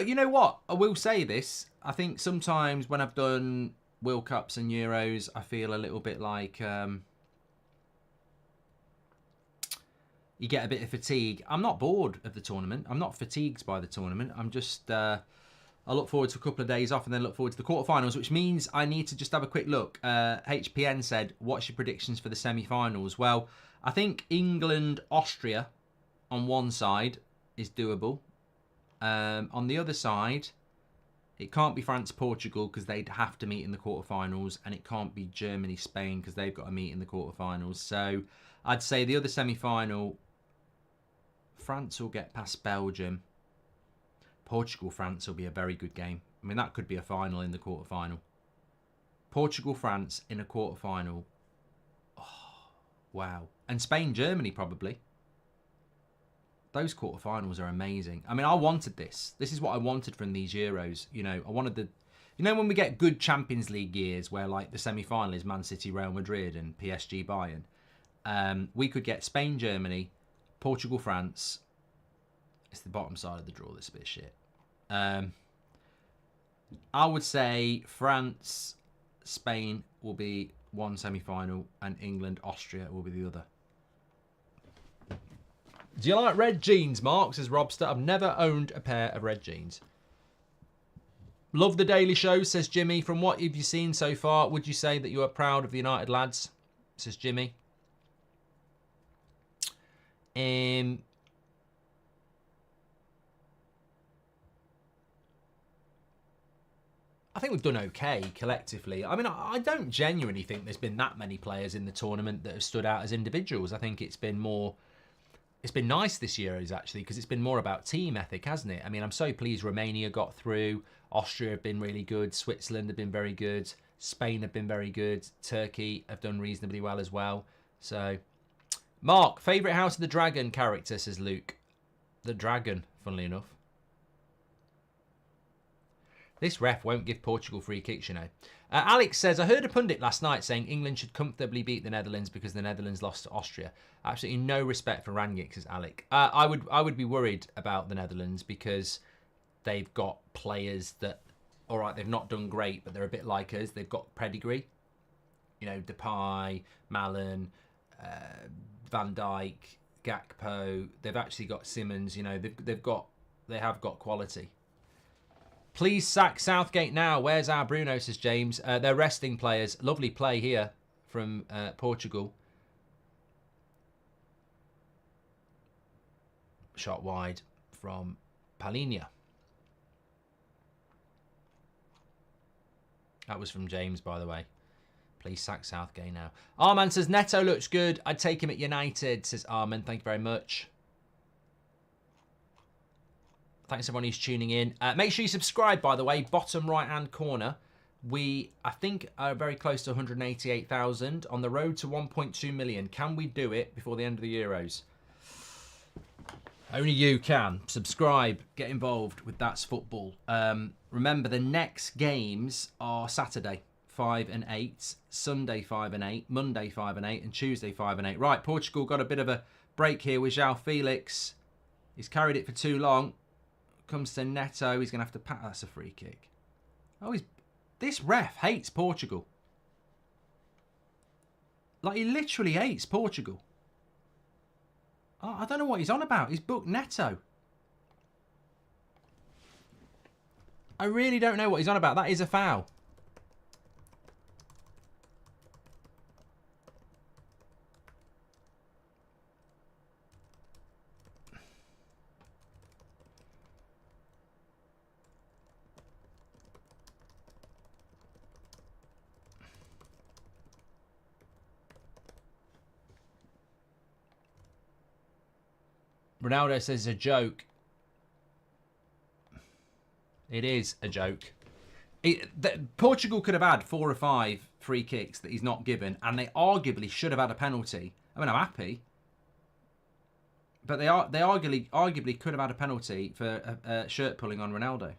you know what? I will say this. I think sometimes when I've done World Cups and Euros, I feel a little bit like you get a bit of fatigue. I'm not bored of the tournament. I'm not fatigued by the tournament. I'm just... I look forward to a couple of days off and then look forward to the quarterfinals, which means I need to just have a quick look. HPN said, what's your predictions for the semi-finals? Well, I think England-Austria on one side is doable. On the other side, it can't be France-Portugal because they'd have to meet in the quarterfinals, and it can't be Germany-Spain because they've got to meet in the quarterfinals. So I'd say the other semi-final, France will get past Belgium. Portugal-France will be a very good game. I mean, that could be a final in the quarterfinal. Portugal-France in a quarterfinal. Oh, wow. And Spain-Germany probably. Those quarterfinals are amazing. I mean, I wanted this. This is what I wanted from these Euros. You know, I wanted the... You know when we get good Champions League years where, like, the semi-final is Man City, Real Madrid and PSG Bayern? We could get Spain-Germany, Portugal-France. It's the bottom side of the draw. This is a bit of shit. I would say France, Spain will be one semi-final, and England, Austria will be the other. Do you like red jeans, Mark? Says Robster. I've never owned a pair of red jeans. Love the Daily Show, says Jimmy. From what have you seen so far, would you say that you are proud of the United lads? Says Jimmy. I think we've done okay collectively. I mean, I don't genuinely think there's been that many players in the tournament that have stood out as individuals. I think it's been more... It's been nice this Euros, actually, because it's been more about team ethic, hasn't it? I mean, I'm so pleased Romania got through. Austria have been really good. Switzerland have been very good. Spain have been very good. Turkey have done reasonably well as well. So, Mark, favourite House of the Dragon character, says Luke. The Dragon, funnily enough. This ref won't give Portugal free kicks, you know. Alex says, I heard a pundit last night saying England should comfortably beat the Netherlands because the Netherlands lost to Austria. Absolutely no respect for Rangnick, says Alec. I would be worried about the Netherlands because they've got players that, all right, they've not done great, but they're a bit like us. They've got pedigree. You know, Depay, Malen, Van Dijk, Gakpo. They've actually got Simmons. You know, they have got quality. Please sack Southgate now. Where's our Bruno, says James. They're resting players. Lovely play here from Portugal. Shot wide from Palhinha. That was from James, by the way. Please sack Southgate now. Arman says, Neto looks good. I'd take him at United, says Arman. Thank you very much. Thanks everyone who's tuning in. Make sure you subscribe, by the way. Bottom right-hand corner. We, I think, are very close to 188,000. On the road to 1.2 million. Can we do it before the end of the Euros? Only you can. Subscribe. Get involved with That's Football. Remember, the next games are Saturday, 5 and 8. Sunday, 5 and 8. Monday, 5 and 8. And Tuesday, 5 and 8. Right, Portugal got a bit of a break here with João Felix. He's carried it for too long. Comes to Neto, he's going to have to pat. That's a free kick. Oh, this ref hates Portugal. Like, he literally hates Portugal. Oh, I don't know what he's on about. He's booked Neto. I really don't know what he's on about. That is a foul. Ronaldo says it's a joke. It is a joke. Portugal could have had 4 or 5 free kicks that he's not given, and they arguably should have had a penalty. I mean, I'm happy, but they arguably could have had a penalty for a shirt pulling on Ronaldo.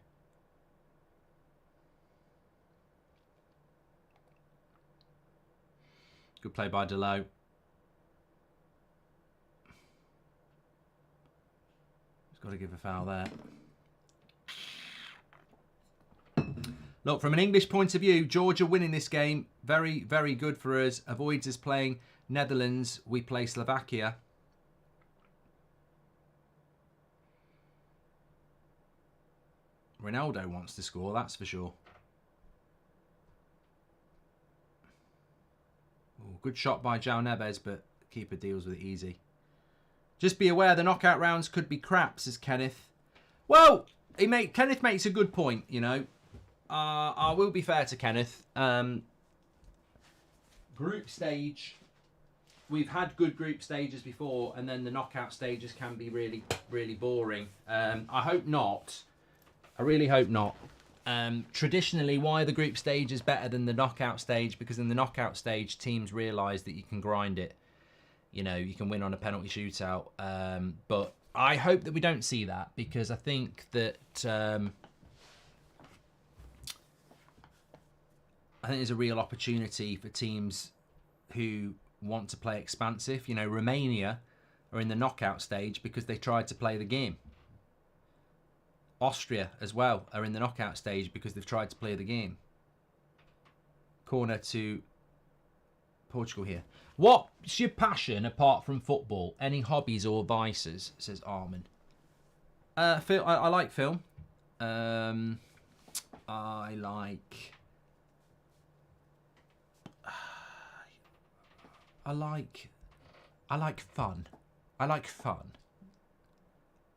Good play by Delo. Got to give a foul there. Look, from an English point of view, Georgia winning this game, very, very good for us. Avoids us playing Netherlands. We play Slovakia. Ronaldo wants to score, that's for sure. Ooh, good shot by João Neves, but keeper deals with it easy. Just be aware the knockout rounds could be crap, says Kenneth. Well, Kenneth makes a good point, you know. I will be fair to Kenneth. Group stage, we've had good group stages before, and then the knockout stages can be really, really boring. I hope not. I really hope not. Traditionally, why the group stage is better than the knockout stage, because in the knockout stage, teams realise that you can grind it. You know, you can win on a penalty shootout. But I hope that we don't see that, because I think that... I think there's a real opportunity for teams who want to play expansive. You know, Romania are in the knockout stage because they tried to play the game. Austria as well are in the knockout stage because they've tried to play the game. Corner to Portugal here. What's your passion apart from football? Any hobbies or vices? Says Armin. Phil, I like film. I like fun. I like fun.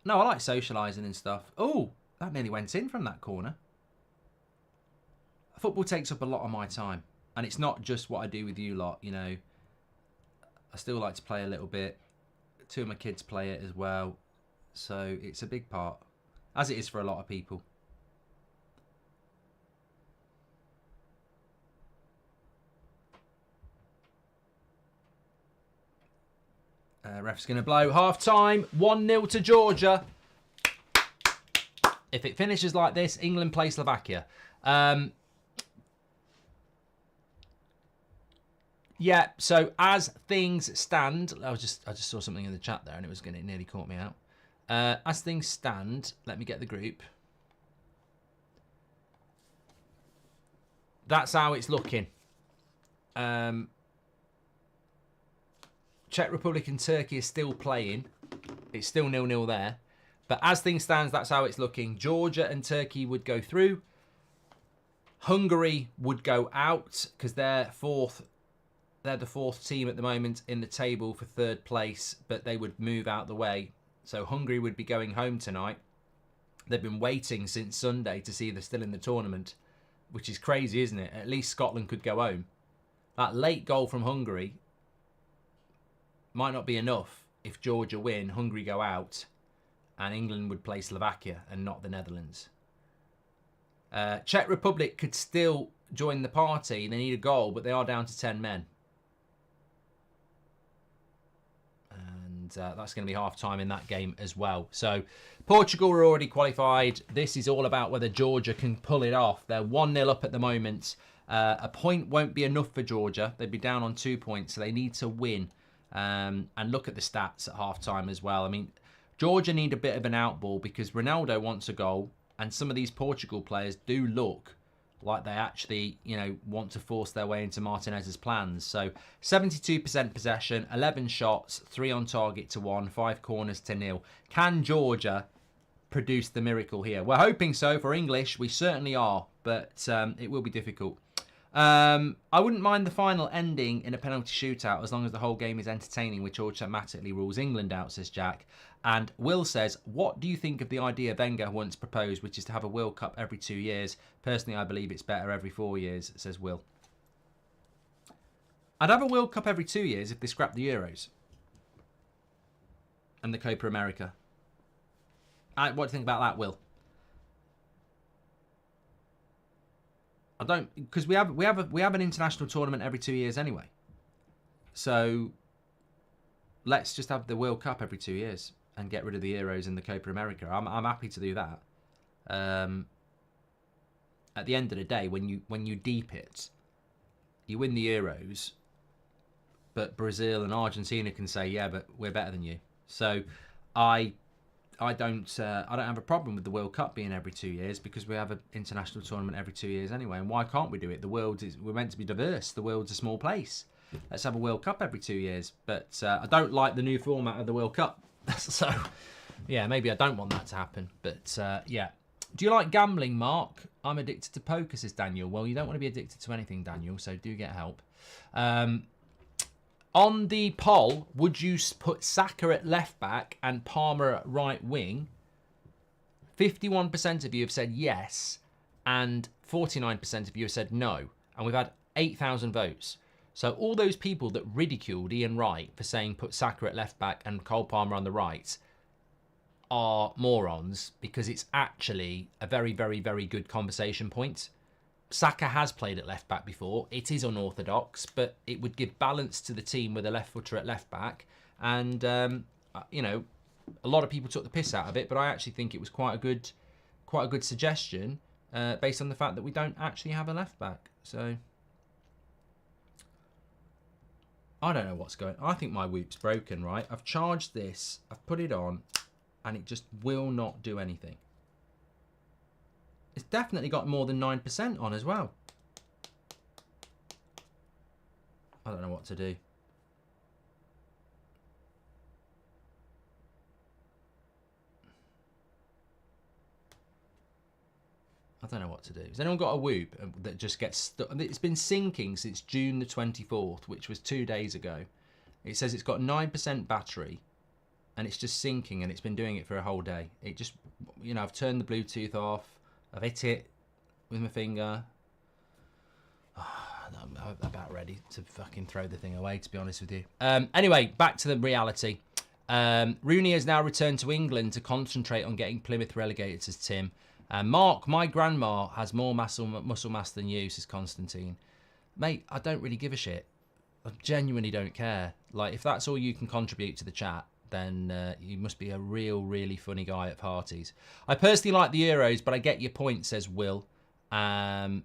No, I like socialising and stuff. Oh, that nearly went in from that corner. Football takes up a lot of my time. And it's not just what I do with you lot, you know. I still like to play a little bit. 2 of my kids play it as well. So it's a big part. As it is for a lot of people. Ref's going to blow. Half time, 1-0 to Georgia. If it finishes like this, England play Slovakia. Yeah, so as things stand, I just saw something in the chat there and it nearly caught me out. As things stand, let me get the group. That's how it's looking. Czech Republic and Turkey are still playing. It's still 0-0 there. But as things stand, that's how it's looking. Georgia and Turkey would go through. Hungary would go out because they're fourth. They're the 4th team at the moment in the table for 3rd place, but they would move out the way. So Hungary would be going home tonight. They've been waiting since Sunday to see if they're still in the tournament, which is crazy, isn't it? At least Scotland could go home. That late goal from Hungary might not be enough. If Georgia win, Hungary go out, and England would play Slovakia and not the Netherlands. Czech Republic could still join the party. They need a goal, but they are down to 10 men. And that's going to be half-time in that game as well. So Portugal are already qualified. This is all about whether Georgia can pull it off. They're 1-0 up at the moment. A point won't be enough for Georgia. They'd be down on 2 points, so they need to win. And look at the stats at half-time as well. I mean, Georgia need a bit of an outball because Ronaldo wants a goal, and some of these Portugal players do look like they actually, you know, want to force their way into Martinez's plans. So 72% possession, 11 shots, 3 on target to 1, 5 corners to 0. Can Georgia produce the miracle here? We're hoping so. For English, we certainly are, but it will be difficult. I wouldn't mind the final ending in a penalty shootout as long as the whole game is entertaining, which automatically rules England out, says Jack. And Will says, what do you think of the idea Wenger once proposed, which is to have a World Cup every 2 years? Personally, I believe it's better every 4 years, says Will. I'd have a World Cup every 2 years if they scrapped the Euros and the Copa America. What do you think about that, Will? I don't, because we have an international tournament every 2 years anyway. So let's just have the World Cup every 2 years and get rid of the Euros and the Copa America. I'm happy to do that. At the end of the day, when you deep it, you win the Euros, but Brazil and Argentina can say, yeah, but we're better than you. So I I don't have a problem with the World Cup being every 2 years because we have an international tournament every 2 years anyway. And why can't we do it? We're meant to be diverse. The world's a small place. Let's have a World Cup every 2 years. But I don't like the new format of the World Cup. So, yeah, maybe I don't want that to happen. But, yeah. Do you like gambling, Mark? I'm addicted to poker, says Daniel. Well, you don't want to be addicted to anything, Daniel, so do get help. On the poll, would you put Saka at left back and Palmer at right wing? 51% of you have said yes, and 49% of you have said no. And we've had 8,000 votes. So all those people that ridiculed Ian Wright for saying put Saka at left back and Cole Palmer on the right are morons, because it's actually a very, very, very good conversation point. Saka has played at left back before. It is unorthodox, but it would give balance to the team with a left footer at left back. And, you know, a lot of people took the piss out of it, but I actually think it was quite a good suggestion based on the fact that we don't actually have a left back. So I don't know what's going on. I think my Whoop's broken, right? I've charged this, I've put it on, and it just will not do anything. It's definitely got more than 9% on as well. I don't know what to do. I don't know what to do. Has anyone got a Whoop that just gets stuck? It's been sinking since June the 24th, which was 2 days ago. It says it's got 9% battery, and it's just sinking, and it's been doing it for a whole day. It just, you know, I've turned the Bluetooth off. I've hit it with my finger. I'm about ready to fucking throw the thing away, to be honest with you. Anyway, back to the reality. Rooney has now returned to England to concentrate on getting Plymouth relegated, says Tim. Mark, my grandma has more muscle mass than you, says Constantine. Mate, I don't really give a shit. I genuinely don't care. Like, if that's all you can contribute to the chat, then you must be a really funny guy at parties. I personally like the Euros, but I get your point, says Will. Oh,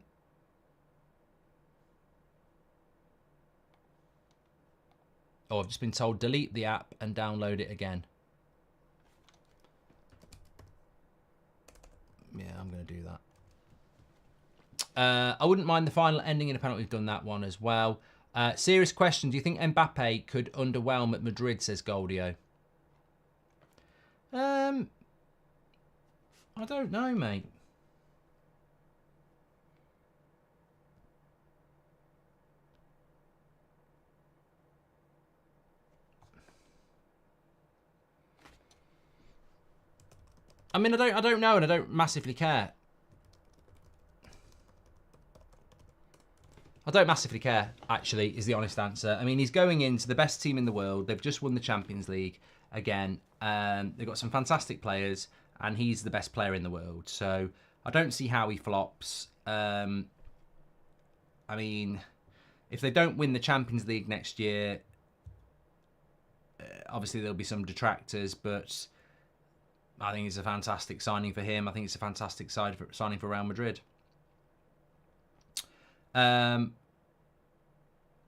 I've just been told delete the app and download it again. Yeah, I'm going to do that. I wouldn't mind the final ending in a penalty. We've done that one as well. Serious question. Do you think Mbappe could underwhelm at Madrid, says Goldio? I don't know, mate. I mean, I don't know, and I don't massively care. I don't massively care, actually, is the honest answer. I mean, he's going into the best team in the world. They've just won the Champions League again. They've got some fantastic players, and he's the best player in the world. So I don't see how he flops. I mean, if they don't win the Champions League next year, obviously there'll be some detractors, but I think it's a fantastic signing for him. I think it's a fantastic signing for Real Madrid.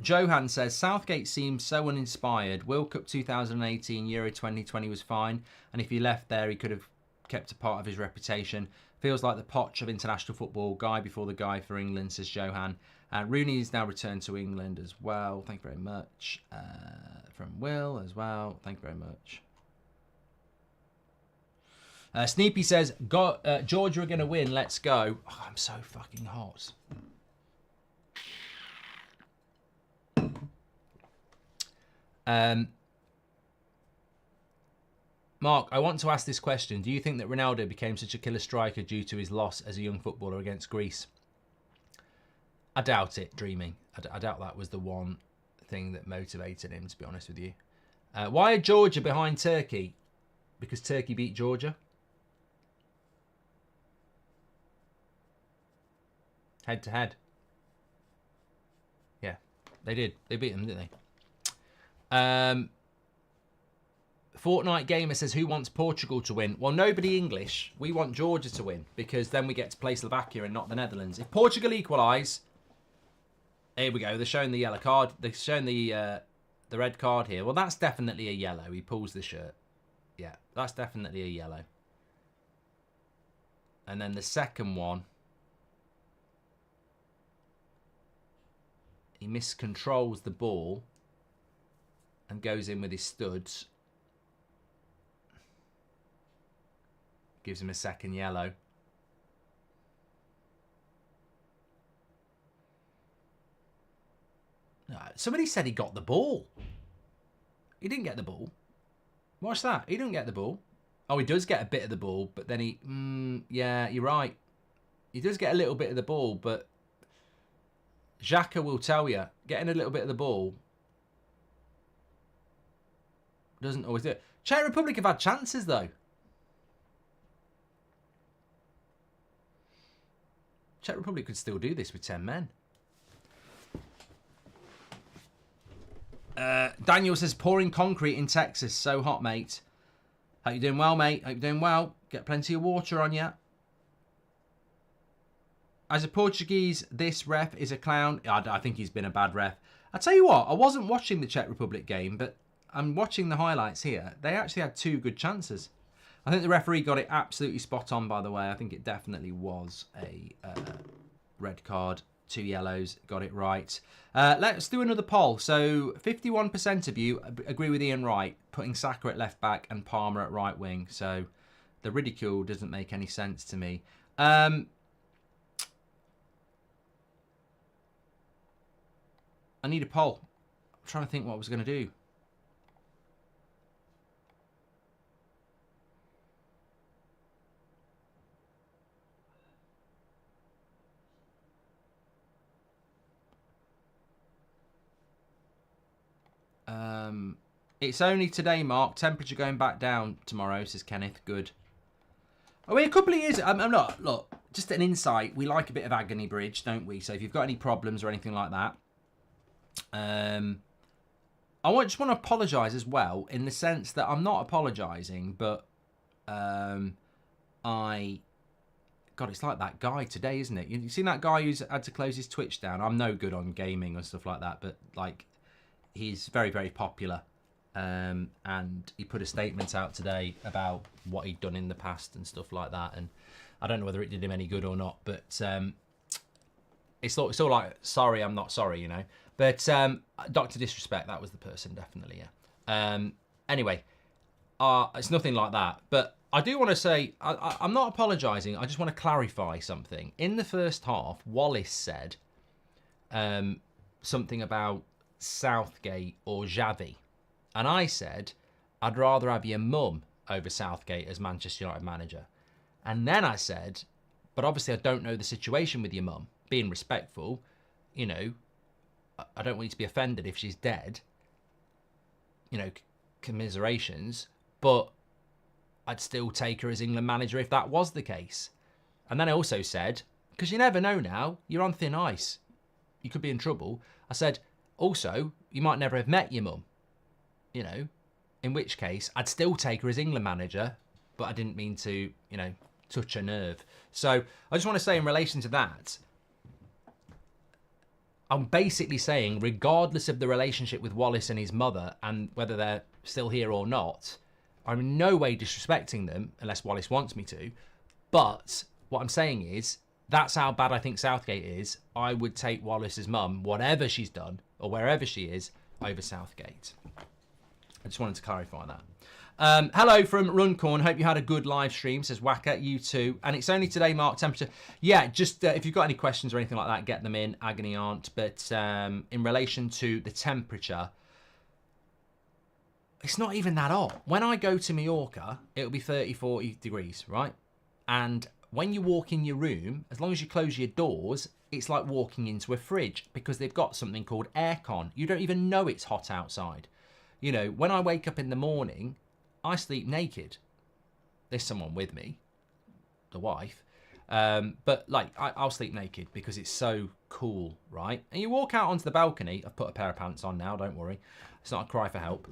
Johan says, Southgate seems so uninspired. World Cup 2018, Euro 2020 was fine. And if he left there, he could have kept a part of his reputation. Feels like the Poch of international football. Guy before the guy for England, says Johan. Rooney is now returned to England as well. Thank you very much. From Will as well. Thank you very much. Sneepy says, Georgia are going to win. Let's go. Oh, I'm so fucking hot. Mark, I want to ask this question. Do you think that Ronaldo became such a killer striker due to his loss as a young footballer against Greece? I doubt it, dreaming. I doubt that was the one thing that motivated him, to be honest with you. Why are Georgia behind Turkey? Because Turkey beat Georgia? Head to head. Yeah, they did. They beat them, didn't they? Fortnite Gamer says, who wants Portugal to win? Well, nobody English. We want Georgia to win, because then we get to play Slovakia and not the Netherlands. If Portugal equalise, here we go. They're showing the yellow card. They're showing the red card here. Well, that's definitely a yellow. He pulls the shirt. Yeah, that's definitely a yellow. And then the second one, he miscontrols the ball and goes in with his studs. Gives him a second yellow. Somebody said he got the ball. He didn't get the ball. Watch that. He didn't get the ball. Oh, he does get a bit of the ball, but then he... yeah, you're right. He does get a little bit of the ball, but Xhaka will tell you, getting a little bit of the ball doesn't always do it. Czech Republic have had chances, though. Czech Republic could still do this with 10 men. Daniel says, pouring concrete in Texas. So hot, mate. Hope you're doing well, mate. Hope you're doing well. Get plenty of water on you. As a Portuguese, this ref is a clown. I think he's been a bad ref. I tell you what, I wasn't watching the Czech Republic game, but I'm watching the highlights here. They actually had 2 good chances. I think the referee got it absolutely spot on, by the way. I think it definitely was a red card. 2 yellows, got it right. Let's do another poll. So 51% of you agree with Ian Wright, putting Saka at left back and Palmer at right wing. So the ridicule doesn't make any sense to me. I need a poll. I'm trying to think what I was going to do. It's only today, Mark. Temperature going back down tomorrow, says Kenneth. Good. I mean, a couple of years... I'm not... Look, just an insight. We like a bit of agony bridge, don't we? So if you've got any problems or anything like that... I just want to apologise as well, in the sense that I'm not apologising, but God, it's like that guy today, isn't it? You've seen that guy who's had to close his Twitch down? I'm no good on gaming and stuff like that, but like... He's very, very popular, and he put a statement out today about what he'd done in the past and stuff like that, and I don't know whether it did him any good or not, but it's all like, sorry, I'm not sorry, you know. But Dr. Disrespect, that was the person, definitely, yeah. Anyway, it's nothing like that, but I do want to say, I'm not apologising, I just want to clarify something. In the first half, Wallace said something about Southgate or Xavi, and I said I'd rather have your mum over Southgate as Manchester United manager. And then I said, but obviously I don't know the situation with your mum, being respectful, you know, I don't want you to be offended if she's dead, you know, commiserations, but I'd still take her as England manager if that was the case. And then I also said, because you never know now, you're on thin ice, you could be in trouble, I said, also, you might never have met your mum, you know, in which case I'd still take her as England manager, but I didn't mean to, you know, touch a nerve. So I just want to say in relation to that, I'm basically saying, regardless of the relationship with Wallace and his mother and whether they're still here or not, I'm in no way disrespecting them unless Wallace wants me to. But what I'm saying is, that's how bad I think Southgate is. I would take Wallace's mum, whatever she's done, or wherever she is, over Southgate. I just wanted to clarify that. Hello from Runcorn. Hope you had a good live stream, says Waka. You too. And it's only today, Mark. Temperature. Yeah, just if you've got any questions or anything like that, get them in. Agony aren't. But in relation to the temperature, it's not even that hot. When I go to Mallorca, it'll be 30, 40 degrees, right? And when you walk in your room, as long as you close your doors, it's like walking into a fridge because they've got something called aircon. You don't even know it's hot outside. You know, when I wake up in the morning, I sleep naked. There's someone with me, the wife. But like, I'll sleep naked because it's so cool, right? And you walk out onto the balcony. I've put a pair of pants on now, don't worry. It's not a cry for help.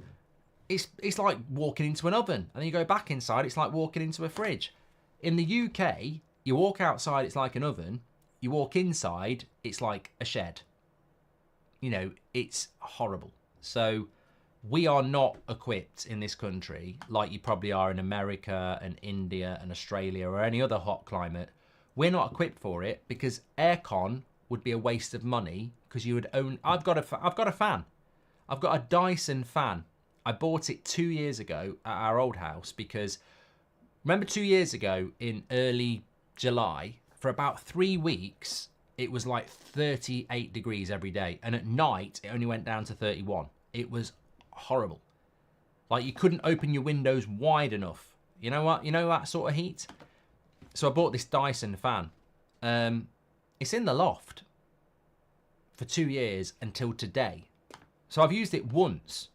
It's like walking into an oven. And then you go back inside, it's like walking into a fridge. In the UK, you walk outside, it's like an oven. You walk inside, it's like a shed. You know, it's horrible. So we are not equipped in this country like you probably are in America and India and Australia or any other hot climate. We're not equipped for it because aircon would be a waste of money because you would own. I've got a fan. I've got a Dyson fan. I bought it 2 years ago at our old house because remember 2 years ago in early July, for about 3 weeks, it was like 38 degrees every day. And at night, it only went down to 31. It was horrible. Like you couldn't open your windows wide enough. You know what? You know that sort of heat? So I bought this Dyson fan. It's in the loft for 2 years until today. So I've used it once.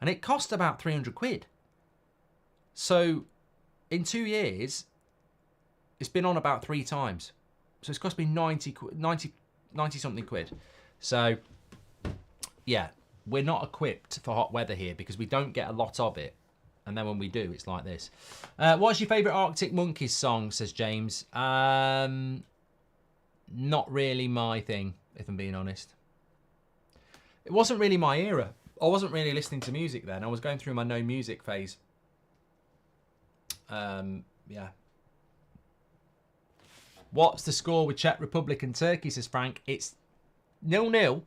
And it cost about 300 quid. So in 2 years, it's been on about 3 times. So it's cost me 90 something quid. So yeah, we're not equipped for hot weather here because we don't get a lot of it. And then when we do, it's like this. What's your favourite Arctic Monkeys song, says James? Not really my thing, if I'm being honest. It wasn't really my era. I wasn't really listening to music then. I was going through my no music phase. Yeah. What's the score with Czech Republic and Turkey, says Frank? It's 0-0.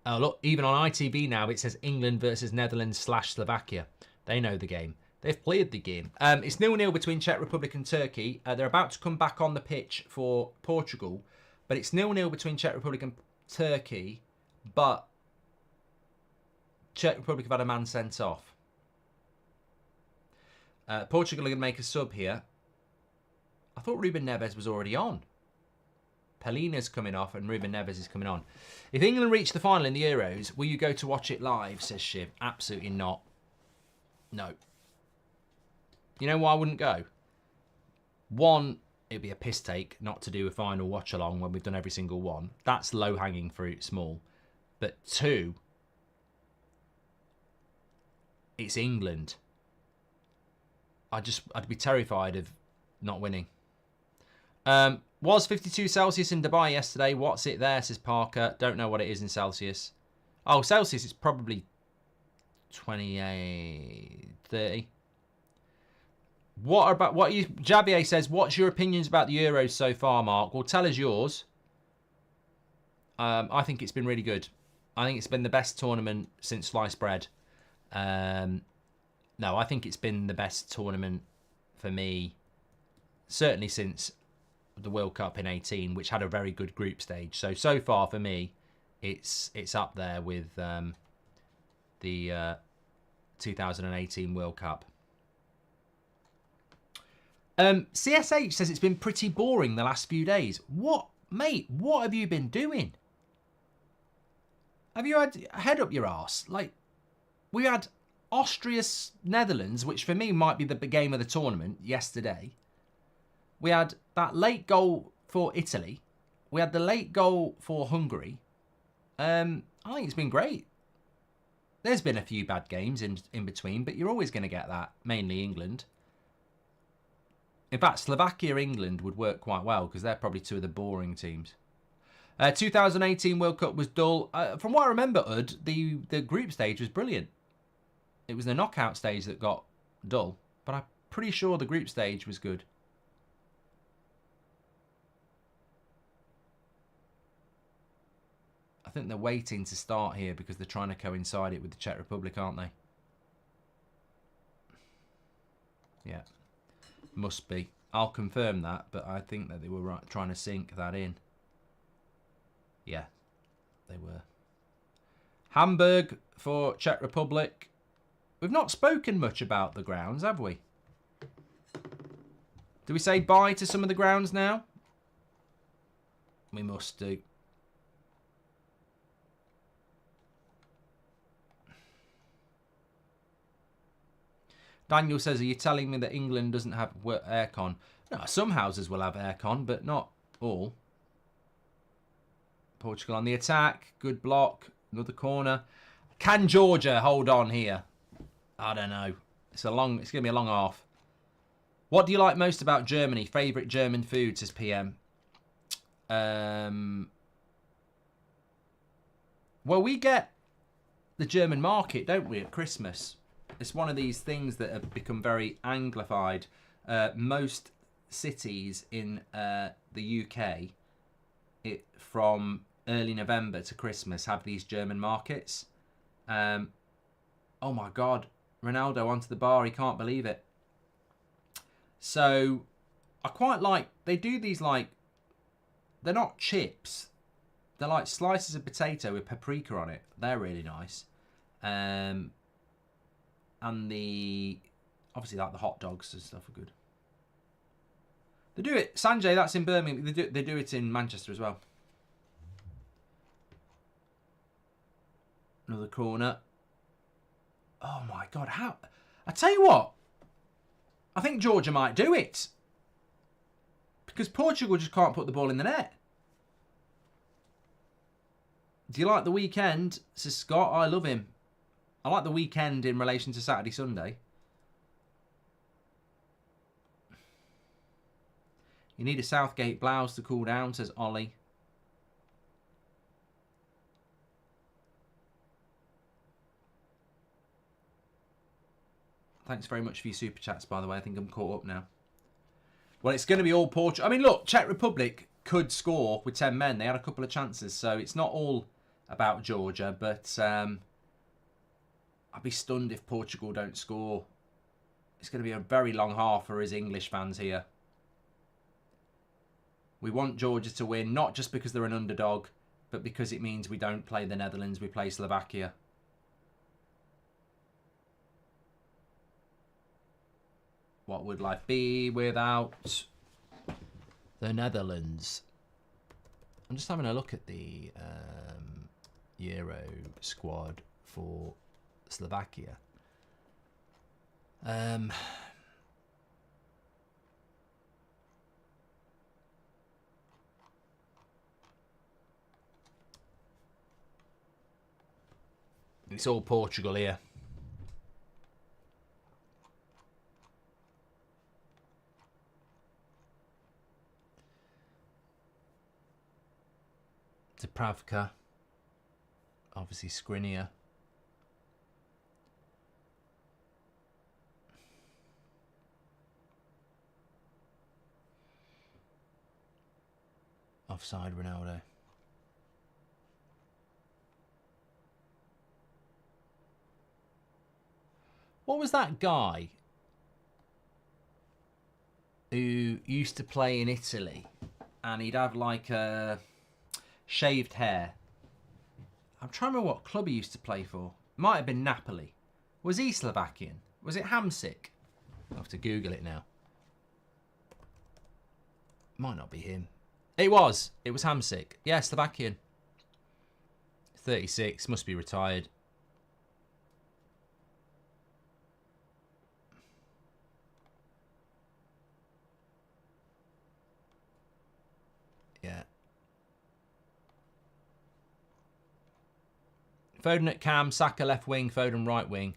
Oh, look, even on ITV now, it says England versus Netherlands/Slovakia. They know the game. They've played the game. It's 0-0 between Czech Republic and Turkey. They're about to come back on the pitch for Portugal. But it's 0-0 between Czech Republic and Turkey. But Czech Republic have had a man sent off. Portugal are going to make a sub here. I thought Ruben Neves was already on. Pelina's coming off and Ruben Neves is coming on. If England reach the final in the Euros, will you go to watch it live, says Shiv? Absolutely not. No. You know why I wouldn't go? One, it'd be a piss take not to do a final watch along when we've done every single one. That's low-hanging fruit, small. But two, it's England. I'd be terrified of not winning. Was 52 Celsius in Dubai yesterday. What's it there, says Parker. Don't know what it is in Celsius. Oh, Celsius is probably 28, 30. Javier says, what's your opinions about the Euros so far, Mark? Well, tell us yours. I think it's been really good. I think it's been the best tournament since sliced bread. No, I think it's been the best tournament for me, certainly since the World Cup in 18, which had a very good group stage. So far for me, it's up there with the 2018 World Cup. CSH says it's been pretty boring the last few days. What, mate? What have you been doing? Have you had a head up your arse? Like, we had Austria-Netherlands, which for me might be the big game of the tournament, yesterday. We had that late goal for Italy. We had the late goal for Hungary. I think it's been great. There's been a few bad games in between, but you're always going to get that, mainly England. In fact, Slovakia-England would work quite well because they're probably two of the boring teams. 2018 World Cup was dull. From what I remember, Ud, the group stage was brilliant. It was the knockout stage that got dull, but I'm pretty sure the group stage was good. I think they're waiting to start here because they're trying to coincide it with the Czech Republic, aren't they? Yeah, must be. I'll confirm that, but I think that they were trying to sync that in. Yeah, they were. Hamburg for Czech Republic. We've not spoken much about the grounds, have we? Do we say bye to some of the grounds now? We must do. Daniel says, are you telling me that England doesn't have aircon? No, some houses will have aircon, but not all. Portugal on the attack. Good block. Another corner. Can Georgia hold on here? I don't know. It's going to be a long half. What do you like most about Germany? Favourite German food, says PM. Well, we get the German market, don't we, at Christmas? It's one of these things that have become very anglified. Most cities in the UK, from early November to Christmas, have these German markets. Oh my God, Ronaldo onto the bar, he can't believe it. So I quite like, they do these like, they're not chips. They're like slices of potato with paprika on it. They're really nice. And obviously like the hot dogs and stuff are good. They do it, Sanjay, that's in Birmingham. They do it in Manchester as well. Another corner. Oh my God, how? I tell you what, I think Georgia might do it. Because Portugal just can't put the ball in the net. Do you like the weekend? Says Scott. I love him. I like the weekend in relation to Saturday, Sunday. You need a Southgate blouse to cool down, says Ollie. Thanks very much for your super chats, by the way. I think I'm caught up now. Well, it's going to be all Portugal. I mean, look, Czech Republic could score with 10 men. They had a couple of chances, so it's not all about Georgia, but I'd be stunned if Portugal don't score. It's going to be a very long half for his English fans here. We want Georgia to win, not just because they're an underdog, but because it means we don't play the Netherlands, we play Slovakia. What would life be without the Netherlands? I'm just having a look at the Euro squad for Slovakia. It's all Portugal here. Depravka. Obviously Skriniar. Offside Ronaldo. What was that guy who used to play in Italy and he'd have like a shaved hair? I'm trying to remember what club he used to play for. Might have been Napoli. Was he Slovakian? Was it Hamsik? I'll have to Google it now. Might not be him. It was. It was Hamsik. Yeah, Slovakian. 36. Must be retired. Yeah. Foden at cam, Saka left wing, Foden right wing.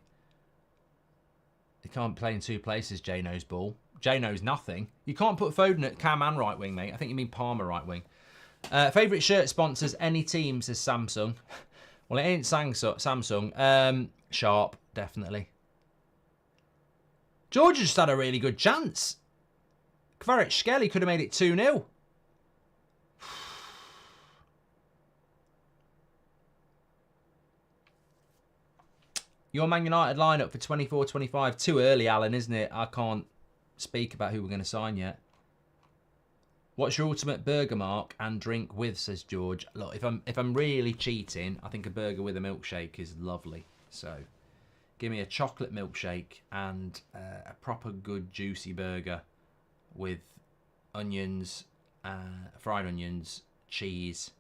He can't play in two places, Jay knows ball. Jay knows nothing. You can't put Foden at cam and right wing, mate. I think you mean Palmer right wing. Favourite shirt sponsors, any team, says Samsung. Well, it ain't Samsung. Sharp, definitely. Georgia just had a really good chance. Kvaratskhelia could have made it 2-0. Your Man United lineup for 24-25. Too early, Alan, isn't it? I can't speak about who we're going to sign yet. What's your ultimate burger, Mark, and drink with, says George. Look, if I'm really cheating, I think a burger with a milkshake is lovely. So, give me a chocolate milkshake and a proper good juicy burger with onions, fried onions, cheese,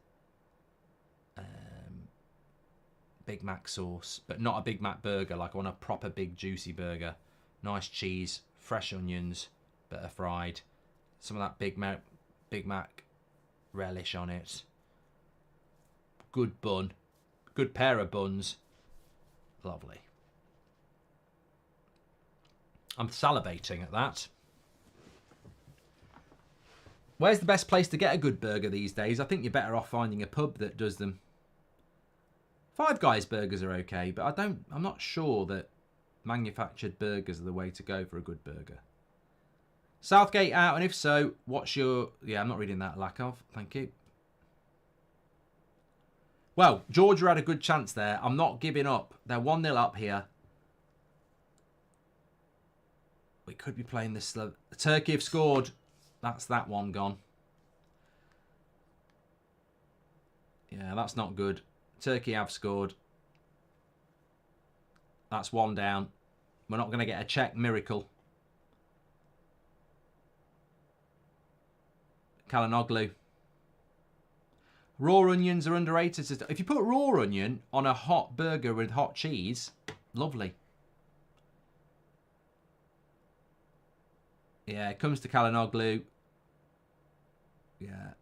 Big Mac sauce, but not a Big Mac burger. Like I want a proper big juicy burger. Nice cheese, fresh onions, but are fried. Some of that Big Mac relish on it. Good bun. Good pair of buns. Lovely. I'm salivating at that. Where's the best place to get a good burger these days? I think you're better off finding a pub that does them. Five Guys burgers are okay, but I'm not sure that manufactured burgers are the way to go for a good burger. Southgate out, and if so, what's your... Yeah, I'm not reading that. Lack of. Thank you. Well, Georgia had a good chance there. I'm not giving up. They're 1-0 up here. We could be playing this... Turkey have scored. That's that one gone. Yeah, that's not good. Turkey have scored. That's one down. We're not going to get a Czech miracle. Kalinoglu. Raw onions are underrated. If you put raw onion on a hot burger with hot cheese, lovely. Yeah, it comes to Kalinoglu. Yeah.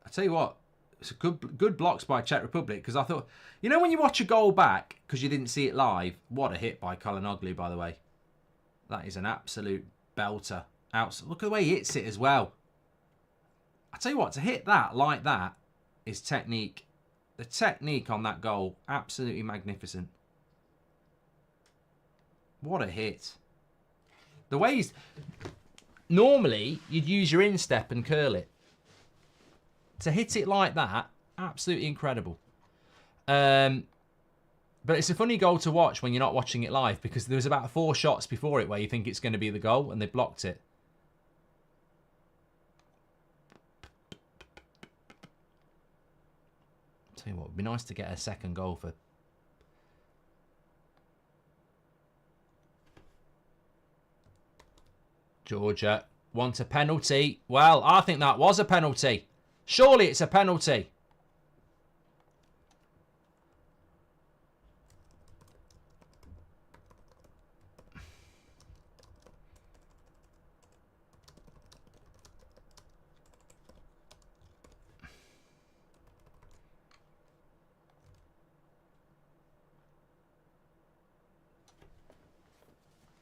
I tell you what, it's a good blocks by Czech Republic, because I thought, you know, when you watch a goal back because you didn't see it live, what a hit by Kalinoglu, by the way. That is an absolute belter. Look at the way he hits it as well. I tell you what, to hit that like that is technique. The technique on that goal, absolutely magnificent. What a hit. The way he's... Normally, you'd use your instep and curl it. To hit it like that, absolutely incredible. But it's a funny goal to watch when you're not watching it live, because there was about 4 shots before it where you think it's going to be the goal and they blocked it. Tell you what, it'd be nice to get a second goal for... Georgia want a penalty. Well, I think that was a penalty. Surely it's a penalty.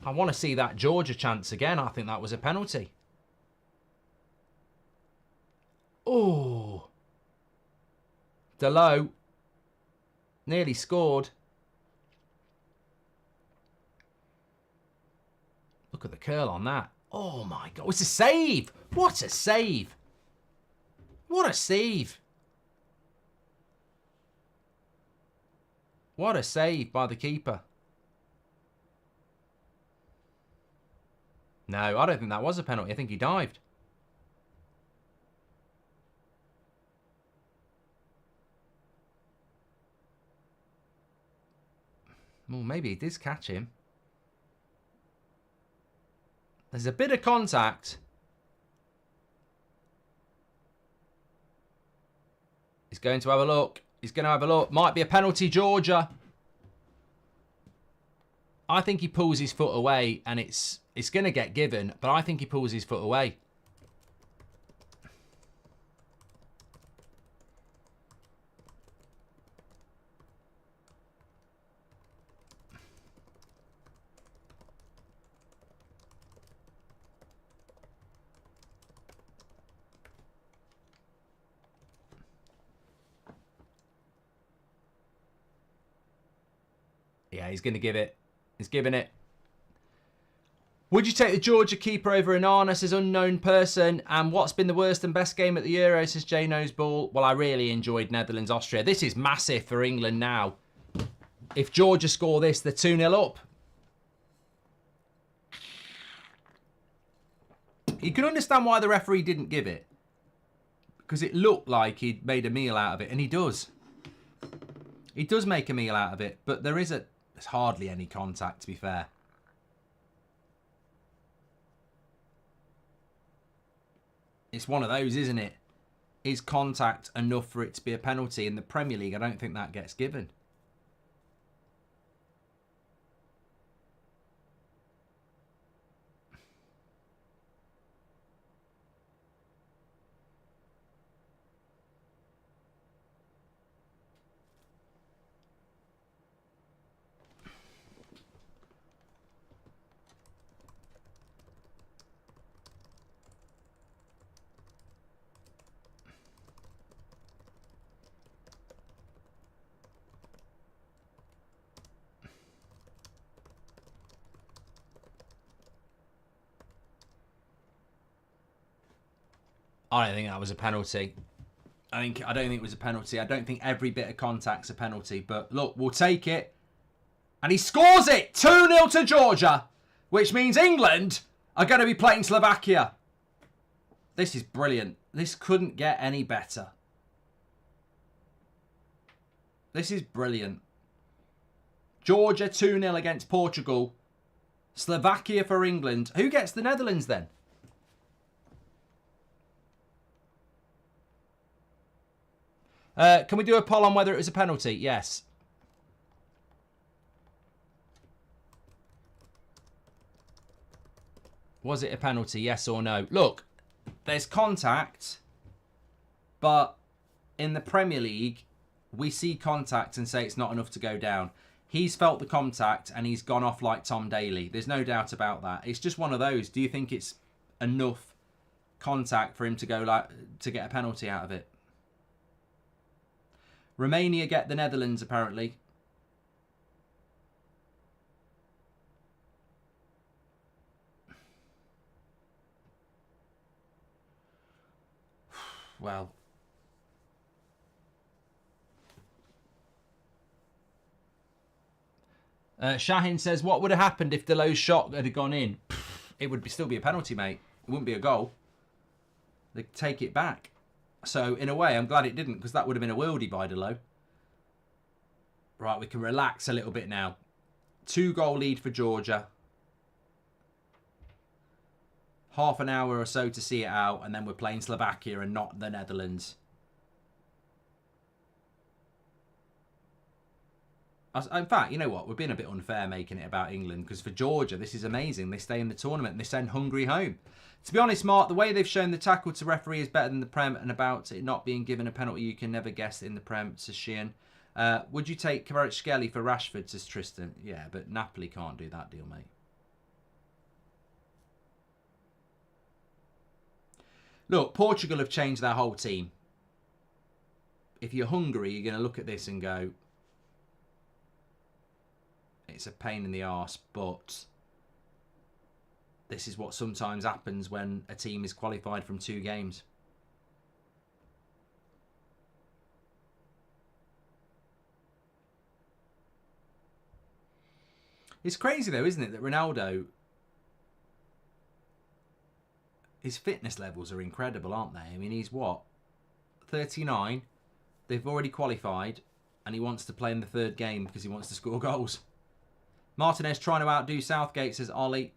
I want to see that Georgia chance again. I think that was a penalty. Oh. Delo. Nearly scored. Look at the curl on that. Oh my God. It's a save. What a save. What a save. What a save by the keeper. No, I don't think that was a penalty. I think he dived. Well, maybe he did catch him. There's a bit of contact. He's going to have a look. He's going to have a look. Might be a penalty, Georgia. I think he pulls his foot away and it's going to get given, but I think he pulls his foot away. Yeah, he's going to give it. He's giving it. Would you take the Georgia keeper over Anana, says unknown person? And what's been the worst and best game at the Euro, says J Nose Ball? Well, I really enjoyed Netherlands-Austria. This is massive for England now. If Georgia score this, they're 2-0 up. You can understand why the referee didn't give it. Because it looked like he'd made a meal out of it. And he does. He does make a meal out of it. But there's hardly any contact, to be fair. It's one of those, isn't it? Is contact enough for it to be a penalty? In the Premier League, I don't think that gets given. I don't think that was a penalty. I don't think it was a penalty. I don't think every bit of contact's a penalty. But look, we'll take it. And he scores it! 2-0 to Georgia. Which means England are going to be playing Slovakia. This is brilliant. This couldn't get any better. This is brilliant. Georgia 2-0 against Portugal. Slovakia for England. Who gets the Netherlands then? Can we do a poll on whether it was a penalty? Yes. Was it a penalty? Yes or no? Look, there's contact, but in the Premier League, we see contact and say it's not enough to go down. He's felt the contact and he's gone off like Tom Daly. There's no doubt about that. It's just one of those. Do you think it's enough contact for him to go to get a penalty out of it? Romania get the Netherlands, apparently. Well. Shahin says, what would have happened if Delo's shot had gone in? It would still be a penalty, mate. It wouldn't be a goal. They'd take it back. So, in a way, I'm glad it didn't, because that would have been a worldie by Delo. Right, we can relax a little bit now. 2-goal lead for Georgia. Half an hour or so to see it out, and then we're playing Slovakia and not the Netherlands. In fact, you know what? We're being a bit unfair making it about England, because for Georgia, this is amazing. They stay in the tournament and they send Hungary home. To be honest, Mark, the way they've shown the tackle to referee is better than the Prem, and about it not being given a penalty, you can never guess in the Prem, says Sheehan. Would you take Kvaratskhelia for Rashford, says Tristan? Yeah, but Napoli can't do that deal, mate. Look, Portugal have changed their whole team. If you're Hungary, you're going to look at this and go, it's a pain in the arse, but this is what sometimes happens when a team is qualified from 2 games. It's crazy though, isn't it, that Ronaldo, his fitness levels are incredible, aren't they? I mean, he's what? 39. They've already qualified, and he wants to play in the 3rd game because he wants to score goals. Martinez trying to outdo Southgate, says Ollie.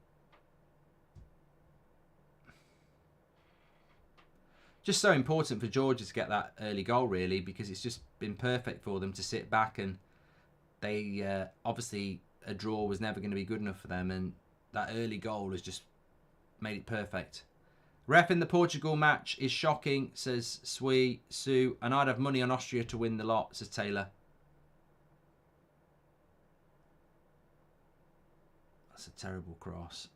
Just so important for Georgia to get that early goal, really, because it's just been perfect for them to sit back, and they obviously a draw was never going to be good enough for them, and that early goal has just made it perfect. Ref in the Portugal match is shocking, says Sue, and I'd have money on Austria to win the lot, says Taylor. That's a terrible cross.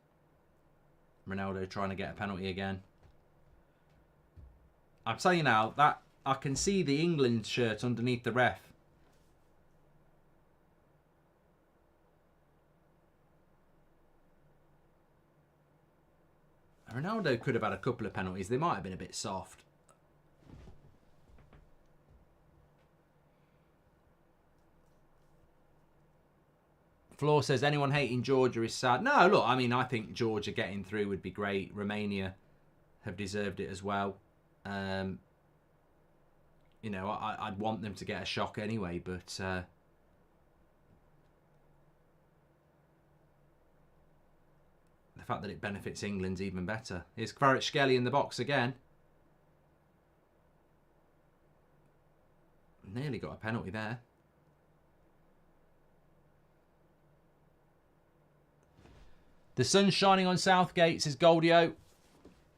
Ronaldo trying to get a penalty again. I'm telling you now, that I can see the England shirt underneath the ref. Ronaldo could have had a couple of penalties. They might have been a bit soft. Floor says, anyone hating Georgia is sad. No, look, I mean, I think Georgia getting through would be great. Romania have deserved it as well. You know, I'd want them to get a shock anyway, but the fact that it benefits England's even better. Here's Kvaratskhelia in the box again. Nearly got a penalty there. The sun's shining on Southgate, says Goldio.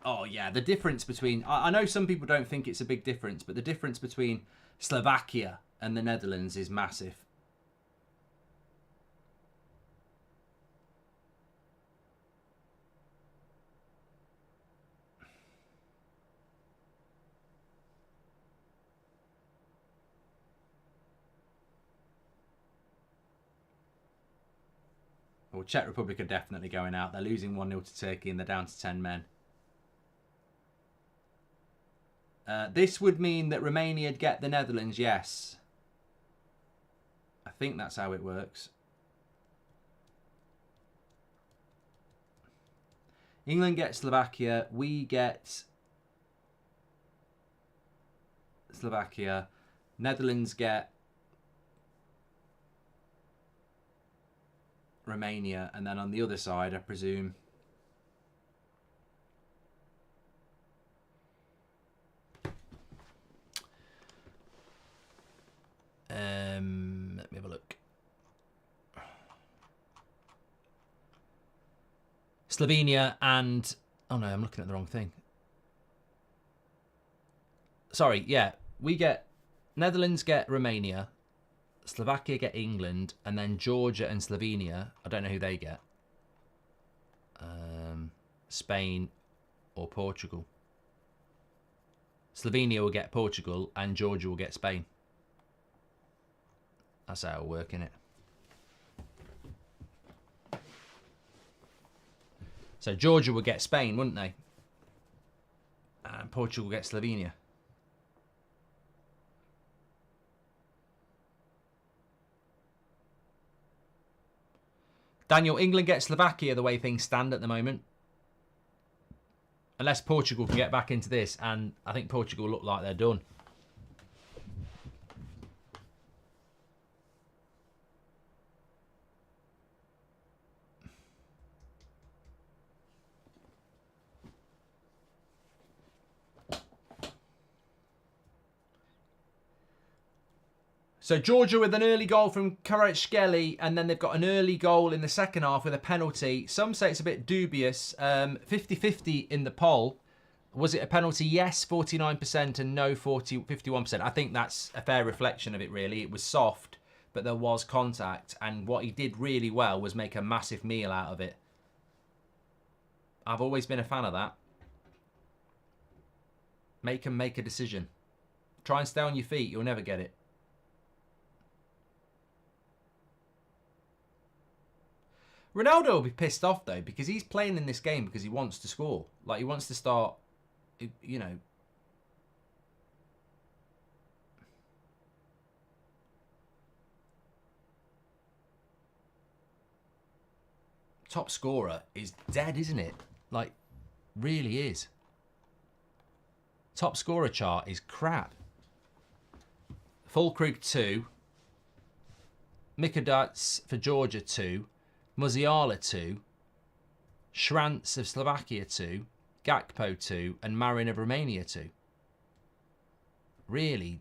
Oh, yeah, the difference between... I know some people don't think it's a big difference, but the difference between Slovakia and the Netherlands is massive. Well, Czech Republic are definitely going out. They're losing 1-0 to Turkey and they're down to 10 men. This would mean that Romania'd get the Netherlands, yes. I think that's how it works. England gets Slovakia. We get Slovakia. Netherlands get Romania. And then on the other side, I presume... let me have a look. Slovenia and... Oh no, I'm looking at the wrong thing. Sorry, yeah. We get... Netherlands get Romania. Slovakia get England. And then Georgia and Slovenia. I don't know who they get. Spain or Portugal. Slovenia will get Portugal and Georgia will get Spain. That's how it'll work, innit? So Georgia would get Spain, wouldn't they? And Portugal would get Slovenia. Daniel, England gets Slovakia the way things stand at the moment. Unless Portugal can get back into this, and I think Portugal look like they're done. So Georgia with an early goal from Kvaratskhelia, and then they've got an early goal in the second half with a penalty. Some say it's a bit dubious. 50-50 in the poll. Was it a penalty? Yes, 49%, and no, 51%. I think that's a fair reflection of it, really. It was soft, but there was contact, and what he did really well was make a massive meal out of it. I've always been a fan of that. Make him make a decision. Try and stay on your feet. You'll never get it. Ronaldo will be pissed off, though, because he's playing in this game because he wants to score. Like, he wants to start, you know. Top scorer is dead, isn't it? Like, really is. Top scorer chart is crap. Fulkrug 2. Mikadats for Georgia 2. Musiala 2, Šranc of Slovakia 2, Gakpo 2, and Marin of Romania 2. Really,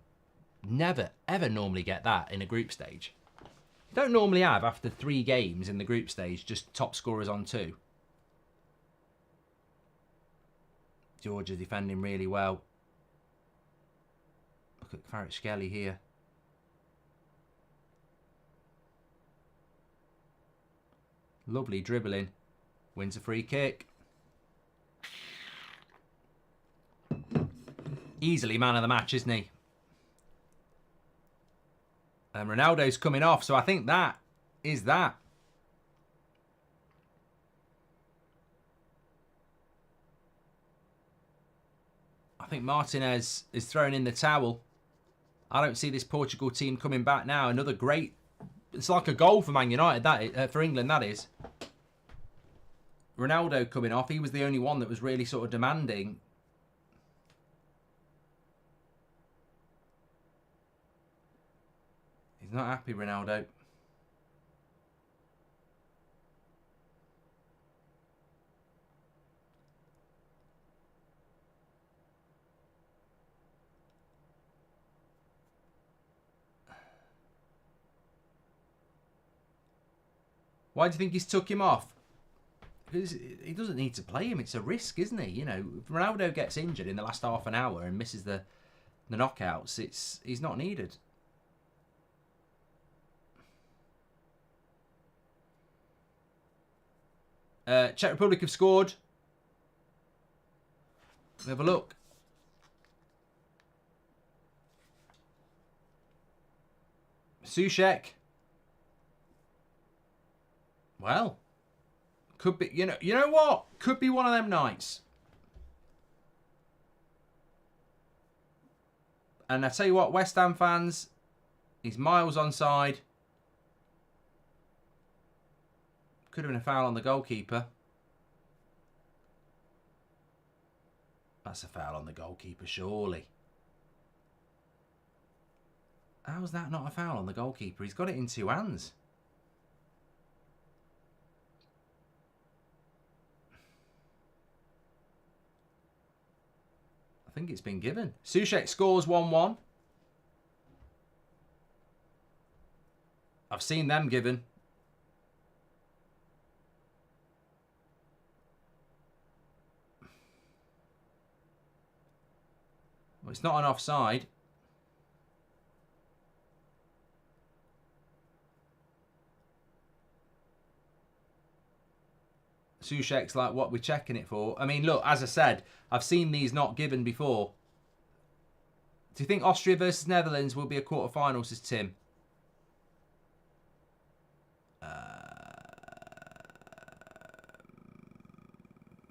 never, ever normally get that in a group stage. You don't normally have, after 3 games in the group stage, just top scorers on 2. Georgia defending really well. Look at Kvaratskhelia here. Lovely dribbling. Wins a free kick. Easily man of the match, isn't he? And Ronaldo's coming off, so I think that is that. I think Martinez is throwing in the towel. I don't see this Portugal team coming back now. Another great... It's like a goal for Man United, that is, for England, that is. Ronaldo coming off. He was the only one that was really sort of demanding. He's not happy, Ronaldo. Why do you think he's took him off? Because he doesn't need to play him. It's a risk, isn't he? You know, if Ronaldo gets injured in the last half an hour and misses the knockouts, he's not needed. Czech Republic have scored. Have a look. Souček. Well, could be, you know what? Could be one of them nights. And I tell you what, West Ham fans, he's miles onside. Could have been a foul on the goalkeeper. That's a foul on the goalkeeper, surely. How's that not a foul on the goalkeeper? He's got it in two hands. I think it's been given. Soucek scores 1-1. I've seen them given. Well, it's not an offside. Soucek's like, what we're checking it for. I mean, look, as I said, I've seen these not given before. Do you think Austria versus Netherlands will be a quarter-final, says Tim?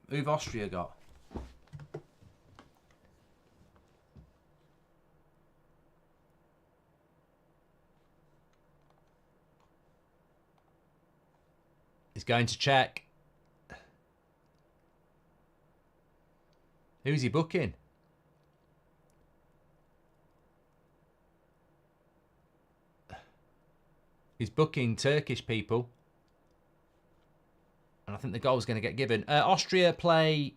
Who've Austria got? He's going to check. Who's he booking? He's booking Turkish people. And I think the goal's going to get given. Austria play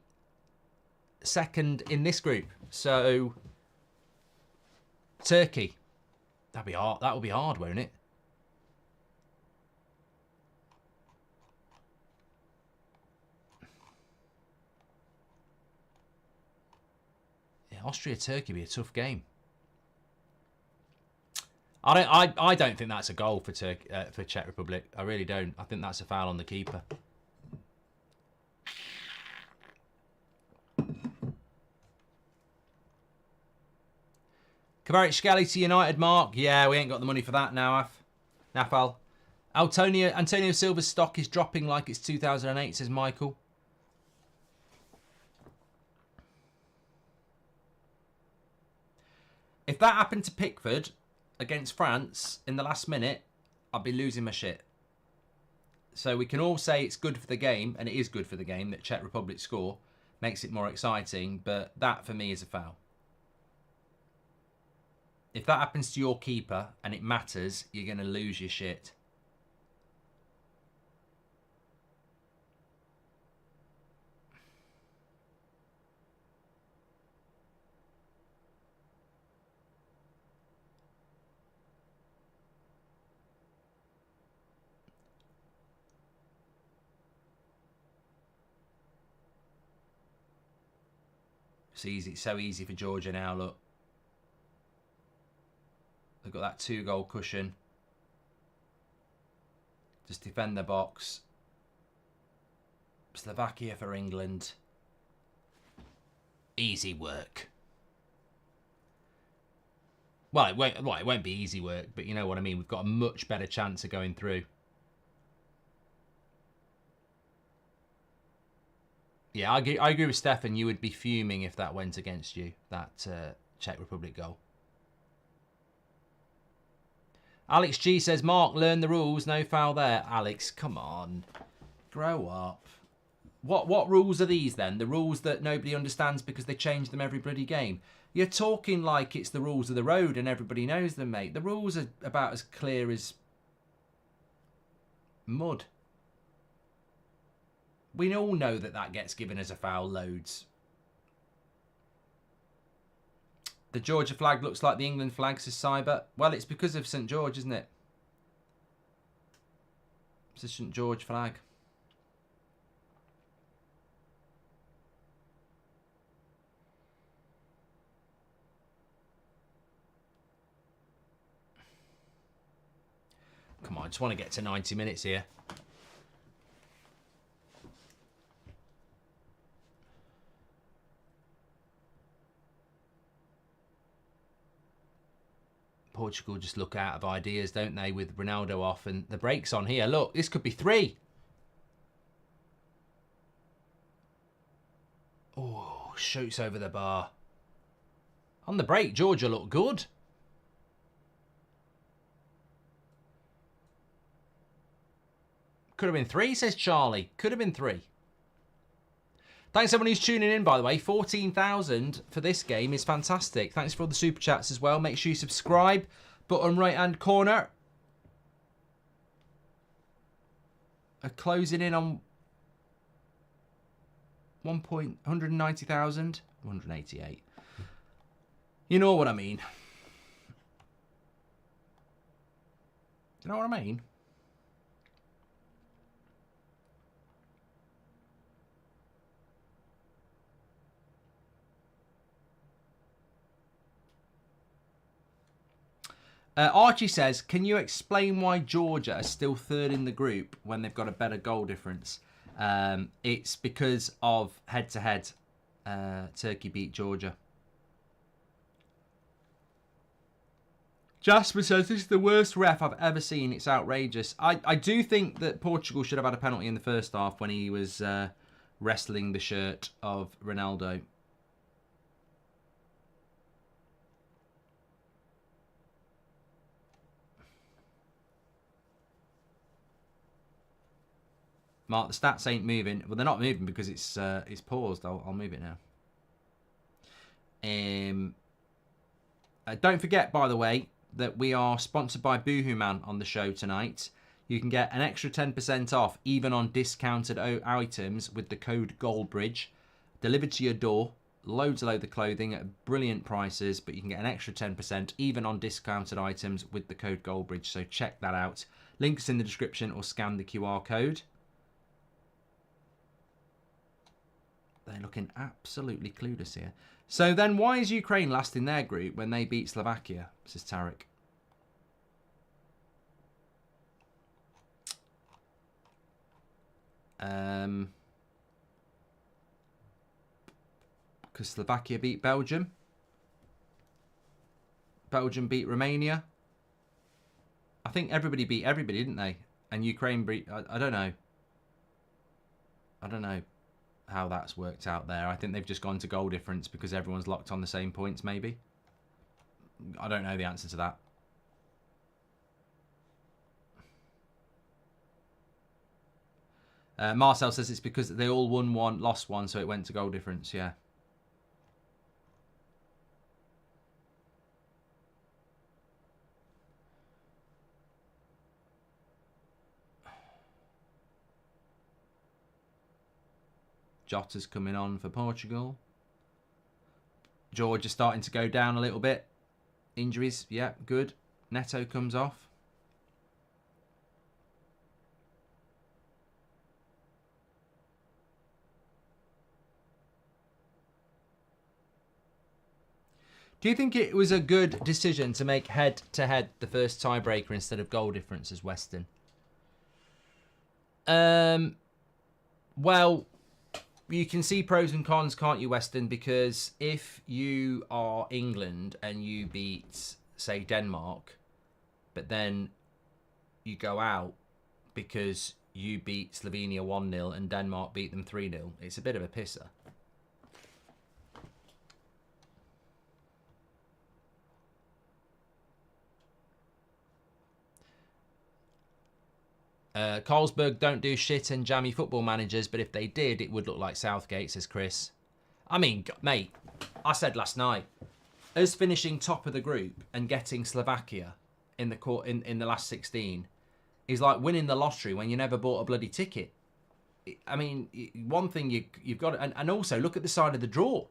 second in this group. So, Turkey. That'd be hard. That would be hard, won't it? Austria-Turkey be a tough game. I don't think that's a goal for for Czech Republic. I really don't. I think that's a foul on the keeper. Kvaratskhelia to United, Mark. Yeah, we ain't got the money for that now, Nafal. Antonio Silva's stock is dropping like it's 2008, says Michael. If that happened to Pickford against France in the last minute, I'd be losing my shit. So we can all say it's good for the game, and it is good for the game that Czech Republic score. Makes it more exciting, but that for me is a foul. If that happens to your keeper and it matters, you're going to lose your shit. It's easy. It's so easy for Georgia now, look. They've got that 2-goal cushion. Just defend the box. Slovakia for England. Easy work. Well, it won't be easy work, but you know what I mean. We've got a much better chance of going through. Yeah, I agree with Stefan. You would be fuming if that went against you, that Czech Republic goal. Alex G says, Mark, learn the rules. No foul there. Alex, come on. Grow up. What rules are these then? The rules that nobody understands because they change them every bloody game. You're talking like it's the rules of the road and everybody knows them, mate. The rules are about as clear as mud. We all know that that gets given as a foul loads. The Georgia flag looks like the England flag, says Cyber. Well, it's because of St. George, isn't it? It's a St. George flag. Come on, I just want to get to 90 minutes here. Portugal just look out of ideas, don't they, with Ronaldo off and the brakes on here. Look, this could be 3. Oh, shoots over the bar. On the break, Georgia looked good. Could have been 3, says Charlie. Could have been 3. Thanks everyone who's tuning in, by the way. 14,000 for this game is fantastic. Thanks for all the super chats as well. Make sure you subscribe. Bottom right-hand corner. Closing in on 190,000. 188. You know what I mean. You know what I mean? Archie says, can you explain why Georgia are still third in the group when they've got a better goal difference? It's because of head-to-head. Turkey beat Georgia. Jasper says, this is the worst ref I've ever seen. It's outrageous. I do think that Portugal should have had a penalty in the first half when he was wrestling the shirt of Ronaldo. Mark, the stats ain't moving. Well, they're not moving because it's paused. I'll move it now. Don't forget, by the way, that we are sponsored by Boohoo Man on the show tonight. You can get an extra 10% off, even on discounted items, with the code Goldbridge. Delivered to your door. Loads of clothing at brilliant prices, but you can get an extra 10%, even on discounted items, with the code Goldbridge. So check that out. Links in the description or scan the QR code. They're looking absolutely clueless here. So then why is Ukraine last in their group when they beat Slovakia, says Tarek? Because Slovakia beat Belgium. Belgium beat Romania. I think everybody beat everybody, didn't they? And Ukraine beat... I don't know. I don't know how that's worked out there. I think they've just gone to goal difference because everyone's locked on the same points, maybe. I don't know the answer to that. Marcel says it's because they all won one, lost one, so it went to goal difference, yeah. Jota's coming on for Portugal. Georgia starting to go down a little bit. Injuries, yeah, good. Neto comes off. Do you think it was a good decision to make head-to-head the first tiebreaker instead of goal difference as Western? Well, you can see pros and cons, can't you, Weston? Because if you are England and you beat, say, Denmark, but then you go out because you beat Slovenia 1-0 and Denmark beat them 3-0, it's a bit of a pisser. Carlsberg don't do shit and jammy football managers, but if they did, it would look like Southgate, says Chris. I mean, mate, I said last night, us finishing top of the group and getting Slovakia in the last 16 is like winning the lottery when you never bought a bloody ticket. I mean, one thing you've got to, and also look at the side of the draw.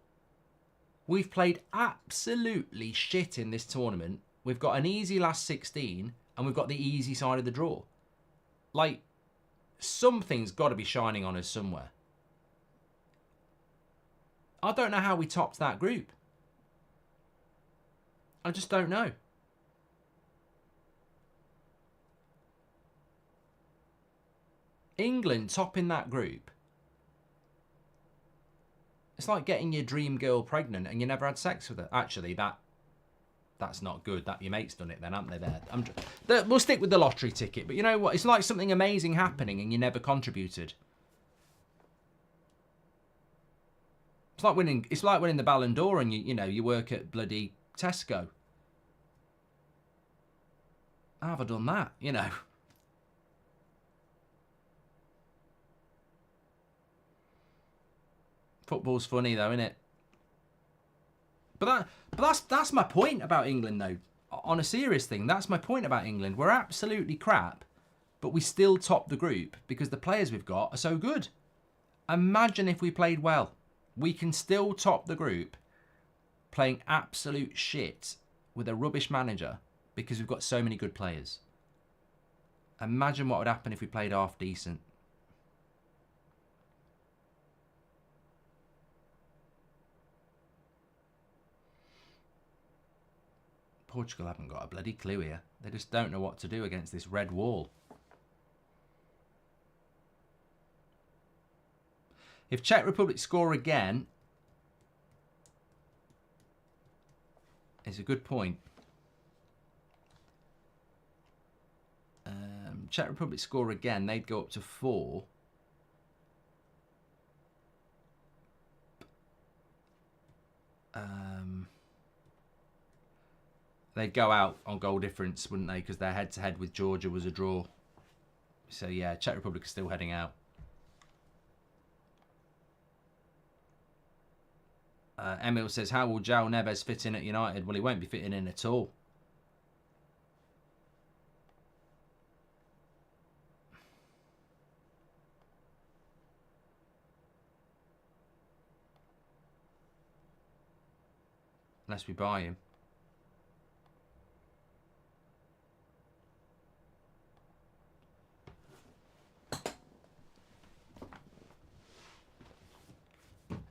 We've played absolutely shit in this tournament. We've got an easy last 16 and we've got the easy side of the draw. Like, something's got to be shining on us somewhere. I don't know how we topped that group. I just don't know. England topping that group. It's like getting your dream girl pregnant and you never had sex with her. Actually, that's not good. That your mate's done it then, haven't they? There. We'll stick with the lottery ticket. But you know what? It's like something amazing happening and you never contributed. It's like winning. It's like winning the Ballon d'Or, and you work at bloody Tesco. How have I done that? Football's funny though, isn't it? But that's my point about England though. On a serious thing, that's my point about England. We're absolutely crap, but we still top the group because the players we've got are so good. Imagine if we played well. We can still top the group playing absolute shit with a rubbish manager because we've got so many good players. Imagine what would happen if we played half decent. Portugal haven't got a bloody clue here. They just don't know what to do against this red wall. If Czech Republic score again, it's a good point. Czech Republic score again, they'd go up to 4. They'd go out on goal difference, wouldn't they? Because their head-to-head with Georgia was a draw. So yeah, Czech Republic is still heading out. Emil says, how will João Neves fit in at United? Well, he won't be fitting in at all. Unless we buy him.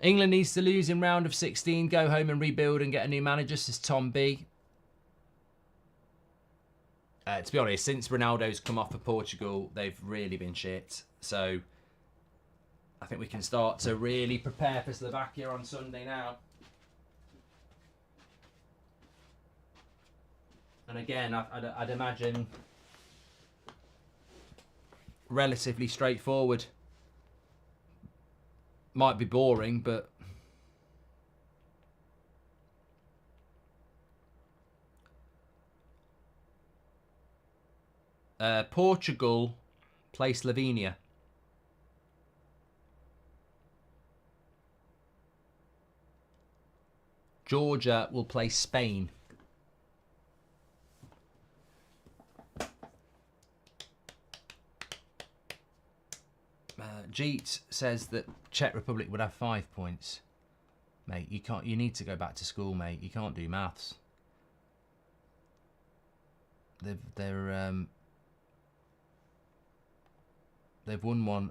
England needs to lose in round of 16, go home and rebuild and get a new manager, says Tom B. To be honest, since Ronaldo's come off for Portugal, they've really been shit. So I think we can start to really prepare for Slovakia on Sunday now. And again, I'd imagine relatively straightforward. Might be boring, but Portugal play Slovenia. Georgia will play Spain. Jeet says that Czech Republic would have 5 points. Mate, you can't. You need to go back to school, mate. You can't do maths. They've won one.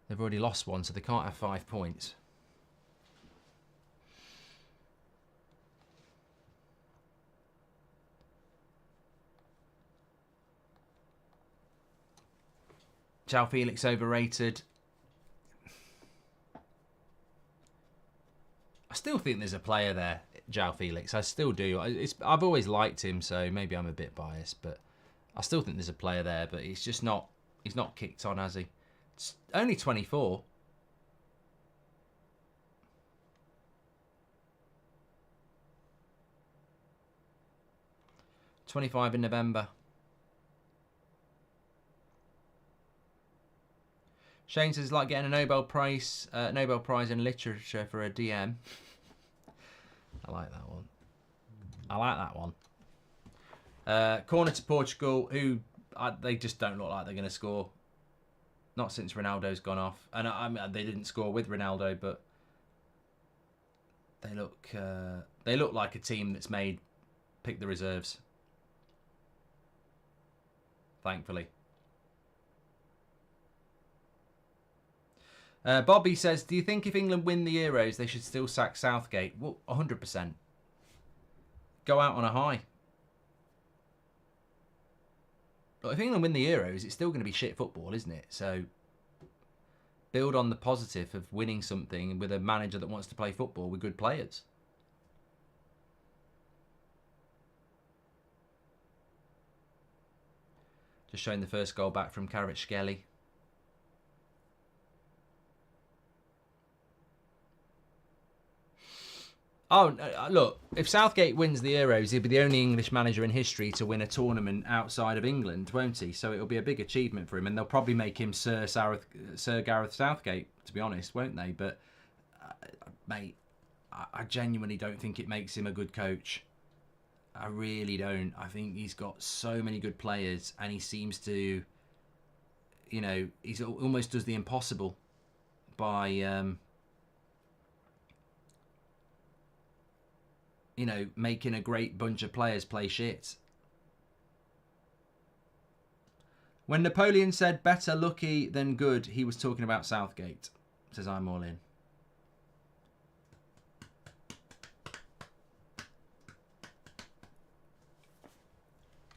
They've already lost one, so they can't have 5 points. João Felix overrated. I still think there's a player there, João Felix. I still do. I've always liked him, so maybe I'm a bit biased, but I still think there's a player there. But he's just not. He's not kicked on, has he? It's only 24. $25 in November. Shane says, like getting a Nobel Prize in literature for a DM. I like that one. I like that one. Corner to Portugal, who they just don't look like they're going to score. Not since Ronaldo's gone off. And I mean, they didn't score with Ronaldo, but they look like a team that's pick the reserves. Thankfully. Bobby says, do you think if England win the Euros, they should still sack Southgate? Well, 100%. Go out on a high. But if England win the Euros, it's still going to be shit football, isn't it? So build on the positive of winning something with a manager that wants to play football with good players. Just showing the first goal back from Kvaratskhelia. Oh, look, if Southgate wins the Euros, he'll be the only English manager in history to win a tournament outside of England, won't he? So it'll be a big achievement for him, and they'll probably make him Sir Gareth Southgate, to be honest, won't they? But, mate, I genuinely don't think it makes him a good coach. I really don't. I think he's got so many good players, and he seems to, you know, he almost does the impossible by, you know, making a great bunch of players play shit. When Napoleon said better lucky than good, he was talking about Southgate, says I'm all in.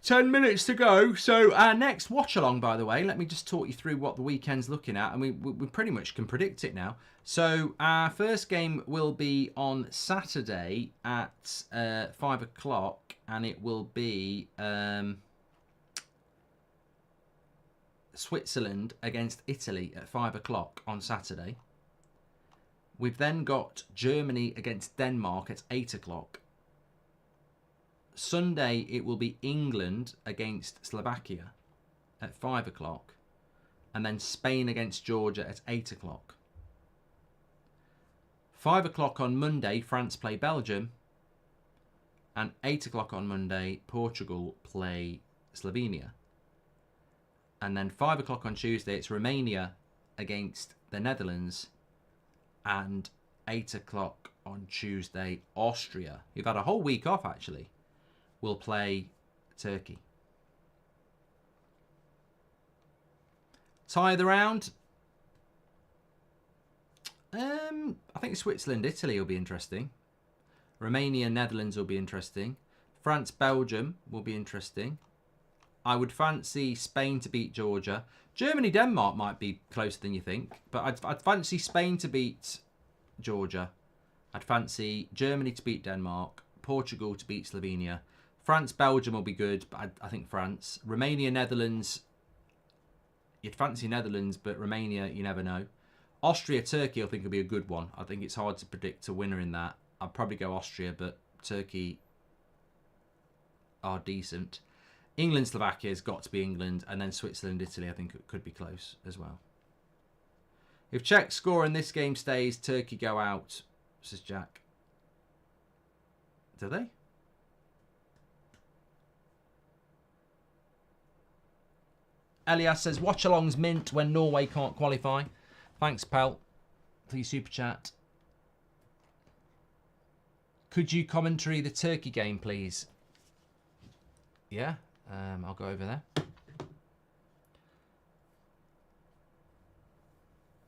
10 minutes to go. So our next watch along, by the way, let me just talk you through what the weekend's looking at, and we pretty much can predict it now. So our first game will be on Saturday at 5 o'clock, and it will be Switzerland against Italy at 5 o'clock on Saturday. We've then got Germany against Denmark at 8 o'clock. Sunday, it will be England against Slovakia at 5 o'clock. And then Spain against Georgia at 8 o'clock. 5 o'clock on Monday, France play Belgium. And 8 o'clock on Monday, Portugal play Slovenia. And then 5 o'clock on Tuesday, it's Romania against the Netherlands. And 8 o'clock on Tuesday, Austria, who've had a whole week off actually, will play Turkey. Tie of the round. I think Switzerland, Italy will be interesting. Romania, Netherlands will be interesting. France, Belgium will be interesting. I would fancy Spain to beat Georgia. Germany, Denmark might be closer than you think, but I'd fancy Spain to beat Georgia. I'd fancy Germany to beat Denmark. Portugal to beat Slovenia. France, Belgium will be good, but I think France. Romania, Netherlands, you'd fancy Netherlands, but Romania, you never know. Austria, Turkey, I think will be a good one. I think it's hard to predict a winner in that. I'd probably go Austria, but Turkey are decent. England, Slovakia has got to be England, and then Switzerland, Italy, I think it could be close as well. If Czech score and this game stays, Turkey go out, says Jack. Do they? Elias says, watch-alongs mint when Norway can't qualify. Thanks, pal, for your super chat. Could you commentary the Turkey game, please? Yeah, I'll go over there.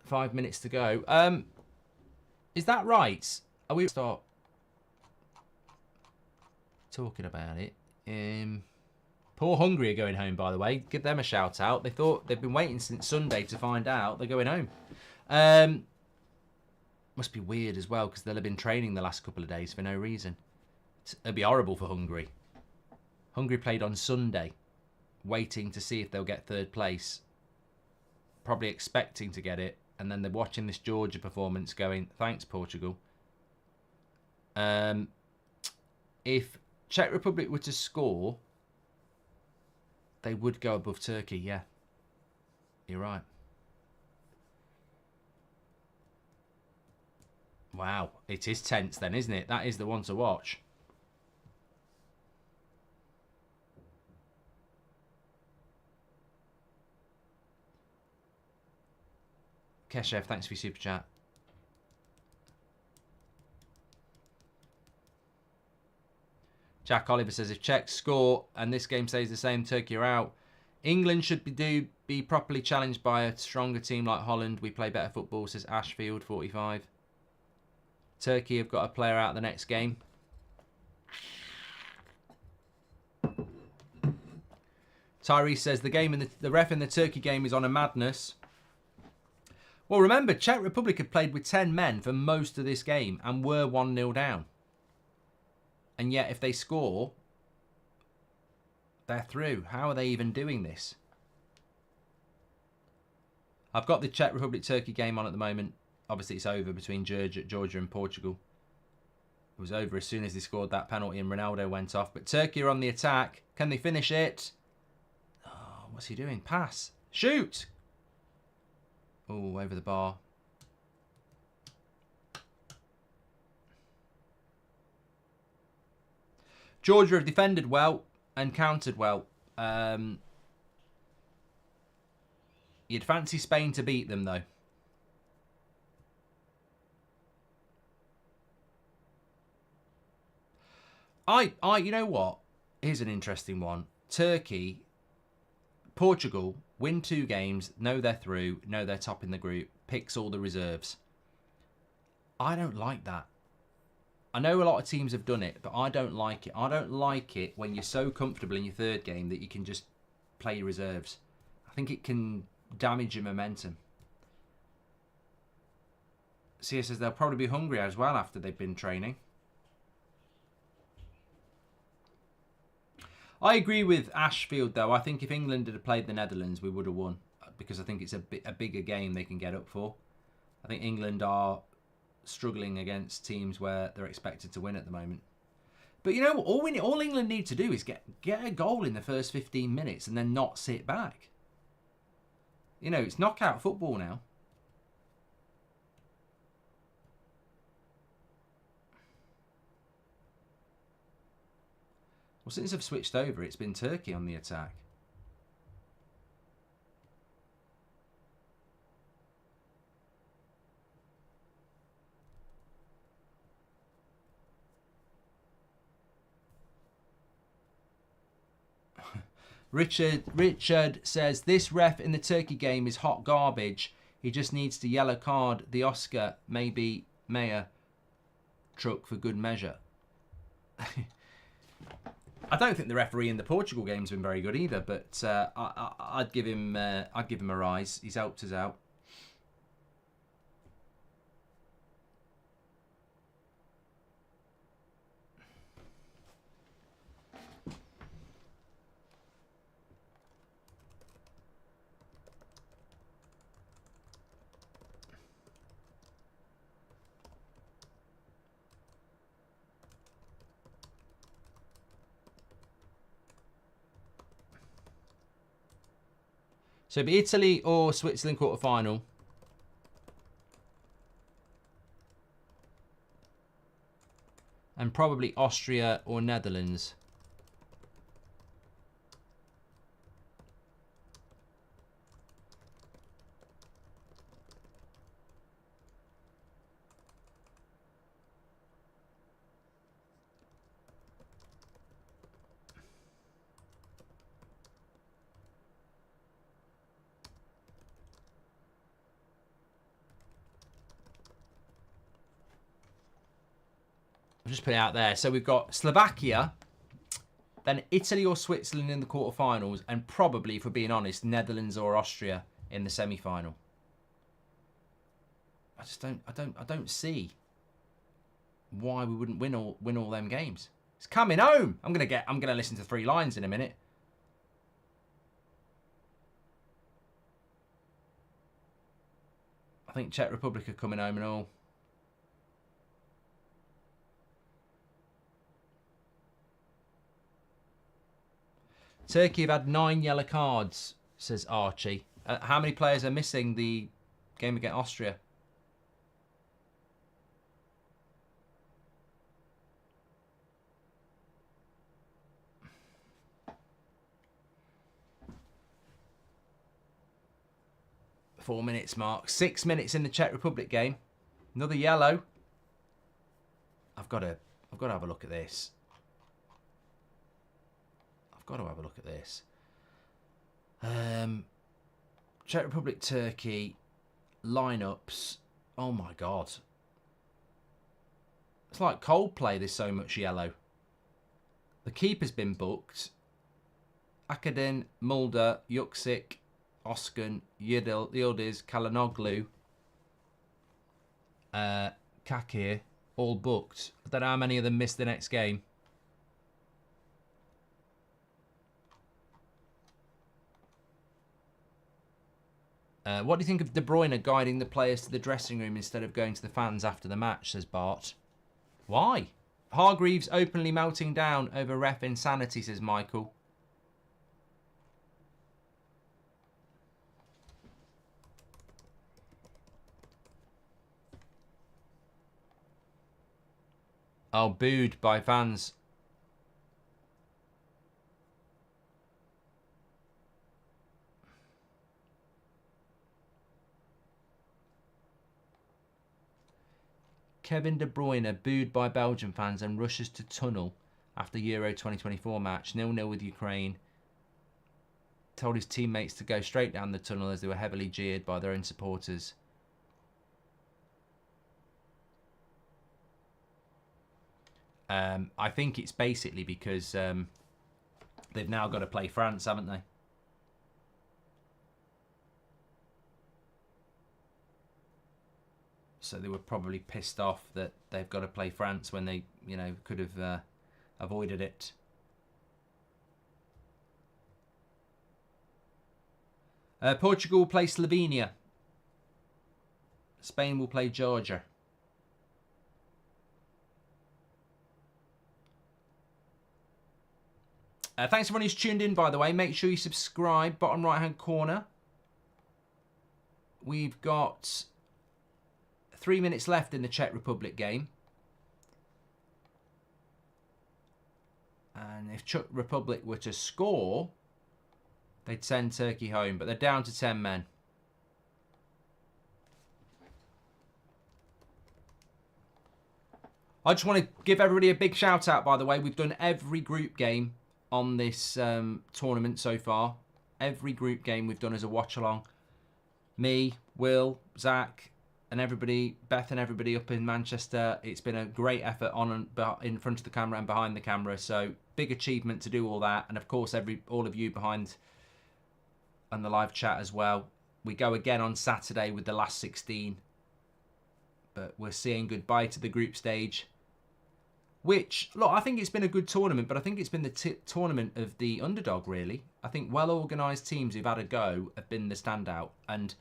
5 minutes to go. Is that right? Are we start talking about it? Poor Hungary are going home, by the way. Give them a shout out. They've been waiting since Sunday to find out they're going home. Must be weird as well because they'll have been training the last couple of days for no reason. It'd be horrible for Hungary. Hungary played on Sunday, waiting to see if they'll get third place. Probably expecting to get it, and then they're watching this Georgia performance going, thanks, Portugal. If Czech Republic were to score, they would go above Turkey, yeah. You're right. Wow, it is tense then, isn't it? That is the one to watch. Keshev, thanks for your super chat. Jack Oliver says, if Czechs score and this game stays the same, Turkey are out. England should be properly challenged by a stronger team like Holland. We play better football, says Ashfield, 45. Turkey have got a player out the next game. Tyrese says, the ref in the Turkey game is on a madness. Well, remember, Czech Republic had played with 10 men for most of this game and were 1-0 down. And yet, if they score, they're through. How are they even doing this? I've got the Czech Republic-Turkey game on at the moment. Obviously, it's over between Georgia and Portugal. was over as soon as they scored that penalty and Ronaldo went off. But Turkey are on the attack. Can they finish it? Oh, what's he doing? Pass. Shoot! Oh, over the bar. Georgia have defended well and countered well. You'd fancy Spain to beat them, though. You know what? Here's an interesting one. Turkey, Portugal, win 2 games, know they're through, know they're top in the group, picks all the reserves. I don't like that. I know a lot of teams have done it, but I don't like it. I don't like it when you're so comfortable in your 3rd game that you can just play your reserves. I think it can damage your momentum. Sia says they'll probably be hungry as well after they've been training. I agree with Ashfield, though. I think if England had played the Netherlands, we would have won. Because I think it's a bigger game they can get up for. I think England are struggling against teams where they're expected to win at the moment. But you know what? All England need to do is get a goal in the first 15 minutes and then not sit back. You know, it's knockout football now. Well, since I've switched over, it's been Turkey on the attack. Richard says, this ref in the Turkey game is hot garbage. He just needs to yellow card the Oscar, maybe Mayer truck for good measure. I don't think the referee in the Portugal game's been very good either, but I'd give him a rise. He's helped us out. So it'd be Italy or Switzerland quarter-final. And probably Austria or Netherlands. Just put it out there. So we've got Slovakia, then Italy or Switzerland in the quarterfinals, and probably, if we're being honest, Netherlands or Austria in the semi-final. I don't see why we wouldn't win all them games. It's coming home. I'm gonna listen to 3 lines in a minute. I think Czech Republic are coming home and all. Turkey have had 9 yellow cards, says Archie. How many players are missing the game against Austria? Four minutes, Mark. 6 minutes in the Czech Republic game. Another yellow. I've got to have a look at this. Got to have a look at this. Czech Republic, Turkey lineups. Oh my god, it's like Coldplay. There's so much yellow. The keeper's been booked. Akadin, Mulder, Yuksik, Oskan, Yildiz, Kalanoglu, Kakir, all booked. I don't know how many of them missed the next game. What do you think of De Bruyne guiding the players to the dressing room instead of going to the fans after the match, says Bart. Why? Hargreaves openly melting down over ref insanity, says Michael. Oh, booed by fans. Kevin De Bruyne booed by Belgian fans and rushes to tunnel after Euro 2024 match. 0-0 with Ukraine. Told his teammates to go straight down the tunnel as they were heavily jeered by their own supporters. I think it's basically because they've now got to play France, haven't they? So they were probably pissed off that they've got to play France when they, you know, could have avoided it. Portugal will play Slovenia. Spain will play Georgia. Thanks everyone who's tuned in, by the way. Make sure you subscribe. Bottom right-hand corner. We've got 3 minutes left in the Czech Republic game. And if Czech Republic were to score, they'd send Turkey home. But they're down to 10 men. I just want to give everybody a big shout out, by the way. We've done every group game on this tournament so far. Every group game we've done as a watch along. Me, Will, Zach, and everybody, Beth and everybody up in Manchester. It's been a great effort on and in front of the camera and behind the camera. So big achievement to do all that. And of course, all of you behind and the live chat as well. We go again on Saturday with the last 16. But we're saying goodbye to the group stage. Which, look, I think it's been a good tournament, but I think it's been the tournament of the underdog, really. I think well-organised teams who've had a go have been the standout. And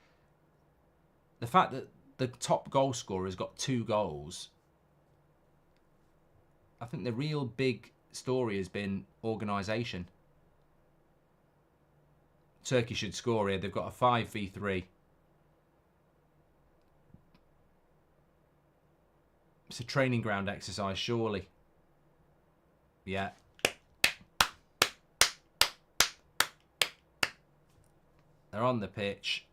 the fact that the top goal scorer has got 2 goals, I think the real big story has been organisation. Turkey should score here. They've got a 5v3. It's a training ground exercise, surely. Yeah. They're on the pitch.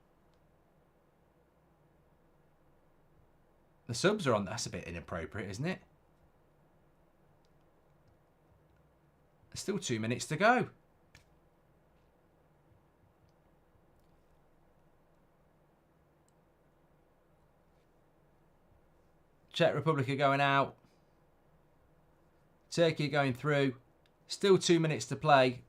The subs are on. That's a bit inappropriate, isn't it? There's still 2 minutes to go. Czech Republic are going out. Turkey are going through. Still 2 minutes to play.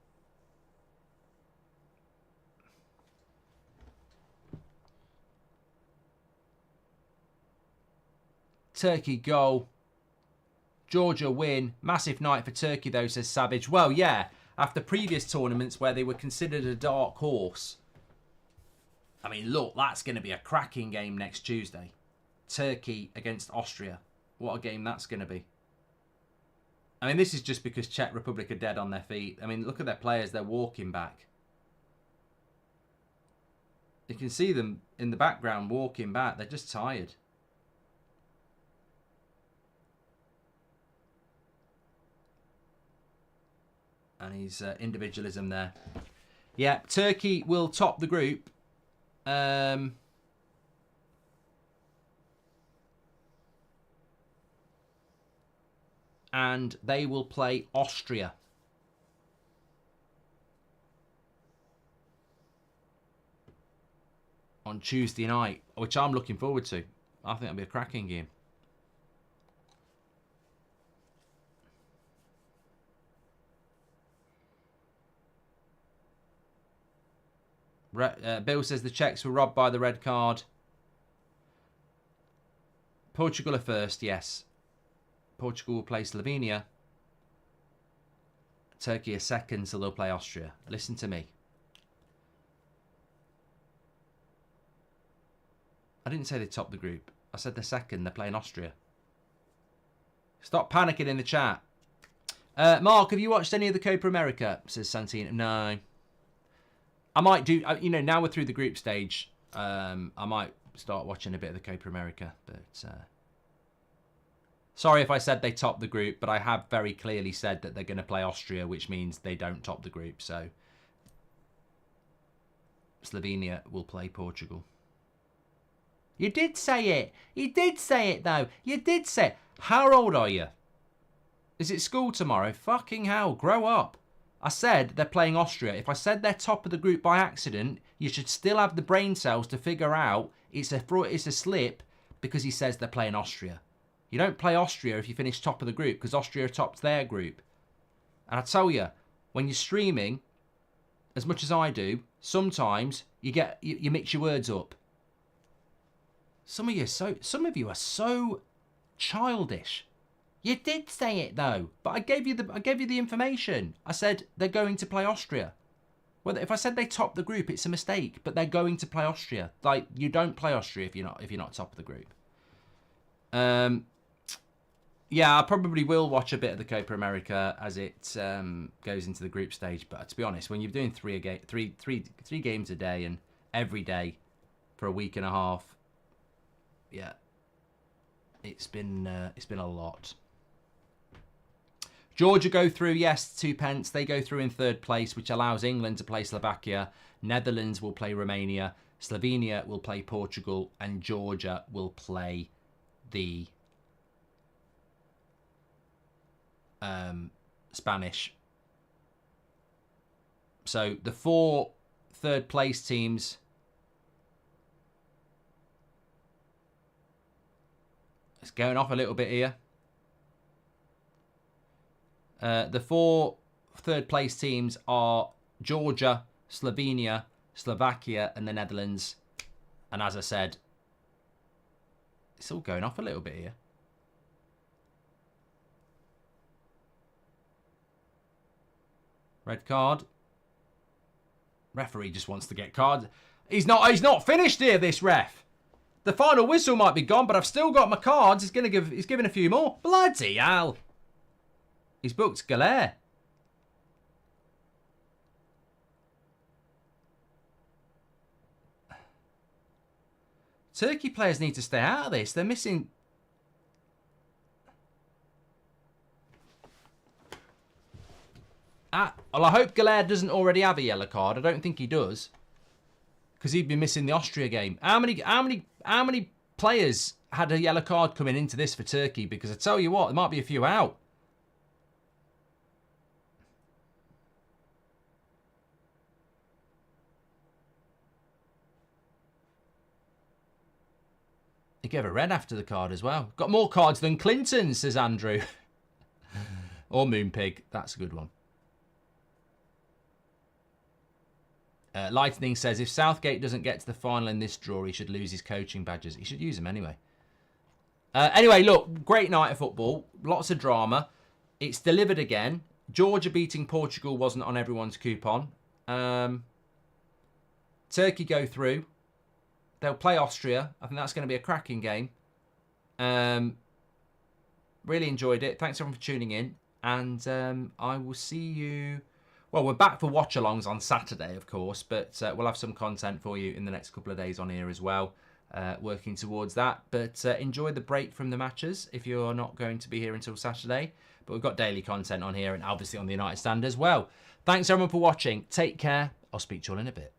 Turkey goal. Georgia win. Massive night for Turkey though, says Savage. Well, yeah, after previous tournaments where they were considered a dark horse. I mean, look, that's going to be a cracking game next Tuesday. Turkey against Austria. What a game that's going to be. I mean, this is just because Czech Republic are dead on their feet. I mean, look at their players. They're walking back. You can see them in the background walking back. They're just tired. And his individualism there. Yeah, Turkey will top the group. And they will play Austria. On Tuesday night, which I'm looking forward to. I think it'll be a cracking game. Bill says the Czechs were robbed by the red card. Portugal are first, yes. Portugal will play Slovenia. Turkey are second, so they'll play Austria. Listen to me. I didn't say they topped the group. I said they're second, they're playing Austria. Stop panicking in the chat. Mark, have you watched any of the Copa America? Says Santino. No. I might do, you know, now we're through the group stage. I might start watching a bit of the Copa America. But sorry if I said they top the group, but I have very clearly said that they're going to play Austria, which means they don't top the group. So Slovenia will play Portugal. You did say it. You did say it, though. You did say it. How old are you? Is it school tomorrow? Fucking hell, grow up. I said they're playing Austria. If I said they're top of the group by accident, you should still have the brain cells to figure out it's a slip because he says they're playing Austria. You don't play Austria if you finish top of the group because Austria tops their group. And I tell you, when you're streaming, as much as I do, sometimes you mix your words up. Some of you are so childish. You did say it though, but I gave you the information. I said they're going to play Austria. Well, if I said they top the group, it's a mistake. But they're going to play Austria. Like, you don't play Austria if you're not top of the group. Yeah, I probably will watch a bit of the Copa America as it goes into the group stage. But to be honest, when you're doing three games a day and every day for a week and a half, yeah, it's been a lot. Georgia go through, yes, 2 pence. They go through in third place, which allows England to play Slovakia. Netherlands will play Romania. Slovenia will play Portugal. And Georgia will play the Spanish. So the 4 third place teams... It's going off a little bit here. The 4 third place teams are Georgia, Slovenia, Slovakia, and the Netherlands. And as I said, it's all going off a little bit here. Red card. Referee just wants to get card. He's not finished here, this ref. The final whistle might be gone, but I've still got my cards. He's giving a few more. Bloody hell. He's booked Galère. Turkey players need to stay out of this. They're missing... well, I hope Galère doesn't already have a yellow card. I don't think he does. Because he'd be missing the Austria game. How many players had a yellow card coming into this for Turkey? Because I tell you what, there might be a few out. He gave a red after the card as well. Got more cards than Clinton, says Andrew. Or Moonpig. That's a good one. Lightning says, if Southgate doesn't get to the final in this draw, he should lose his coaching badges. He should use them anyway. Anyway, look, great night of football. Lots of drama. It's delivered again. Georgia beating Portugal wasn't on everyone's coupon. Turkey go through. They'll play Austria. I think that's going to be a cracking game. Really enjoyed it. Thanks everyone for tuning in. And I will see you... Well, we're back for watch-alongs on Saturday, of course, but we'll have some content for you in the next couple of days on here as well, working towards that. But enjoy the break from the matches if you're not going to be here until Saturday. But we've got daily content on here and obviously on the United Stand as well. Thanks, everyone, for watching. Take care. I'll speak to you all in a bit.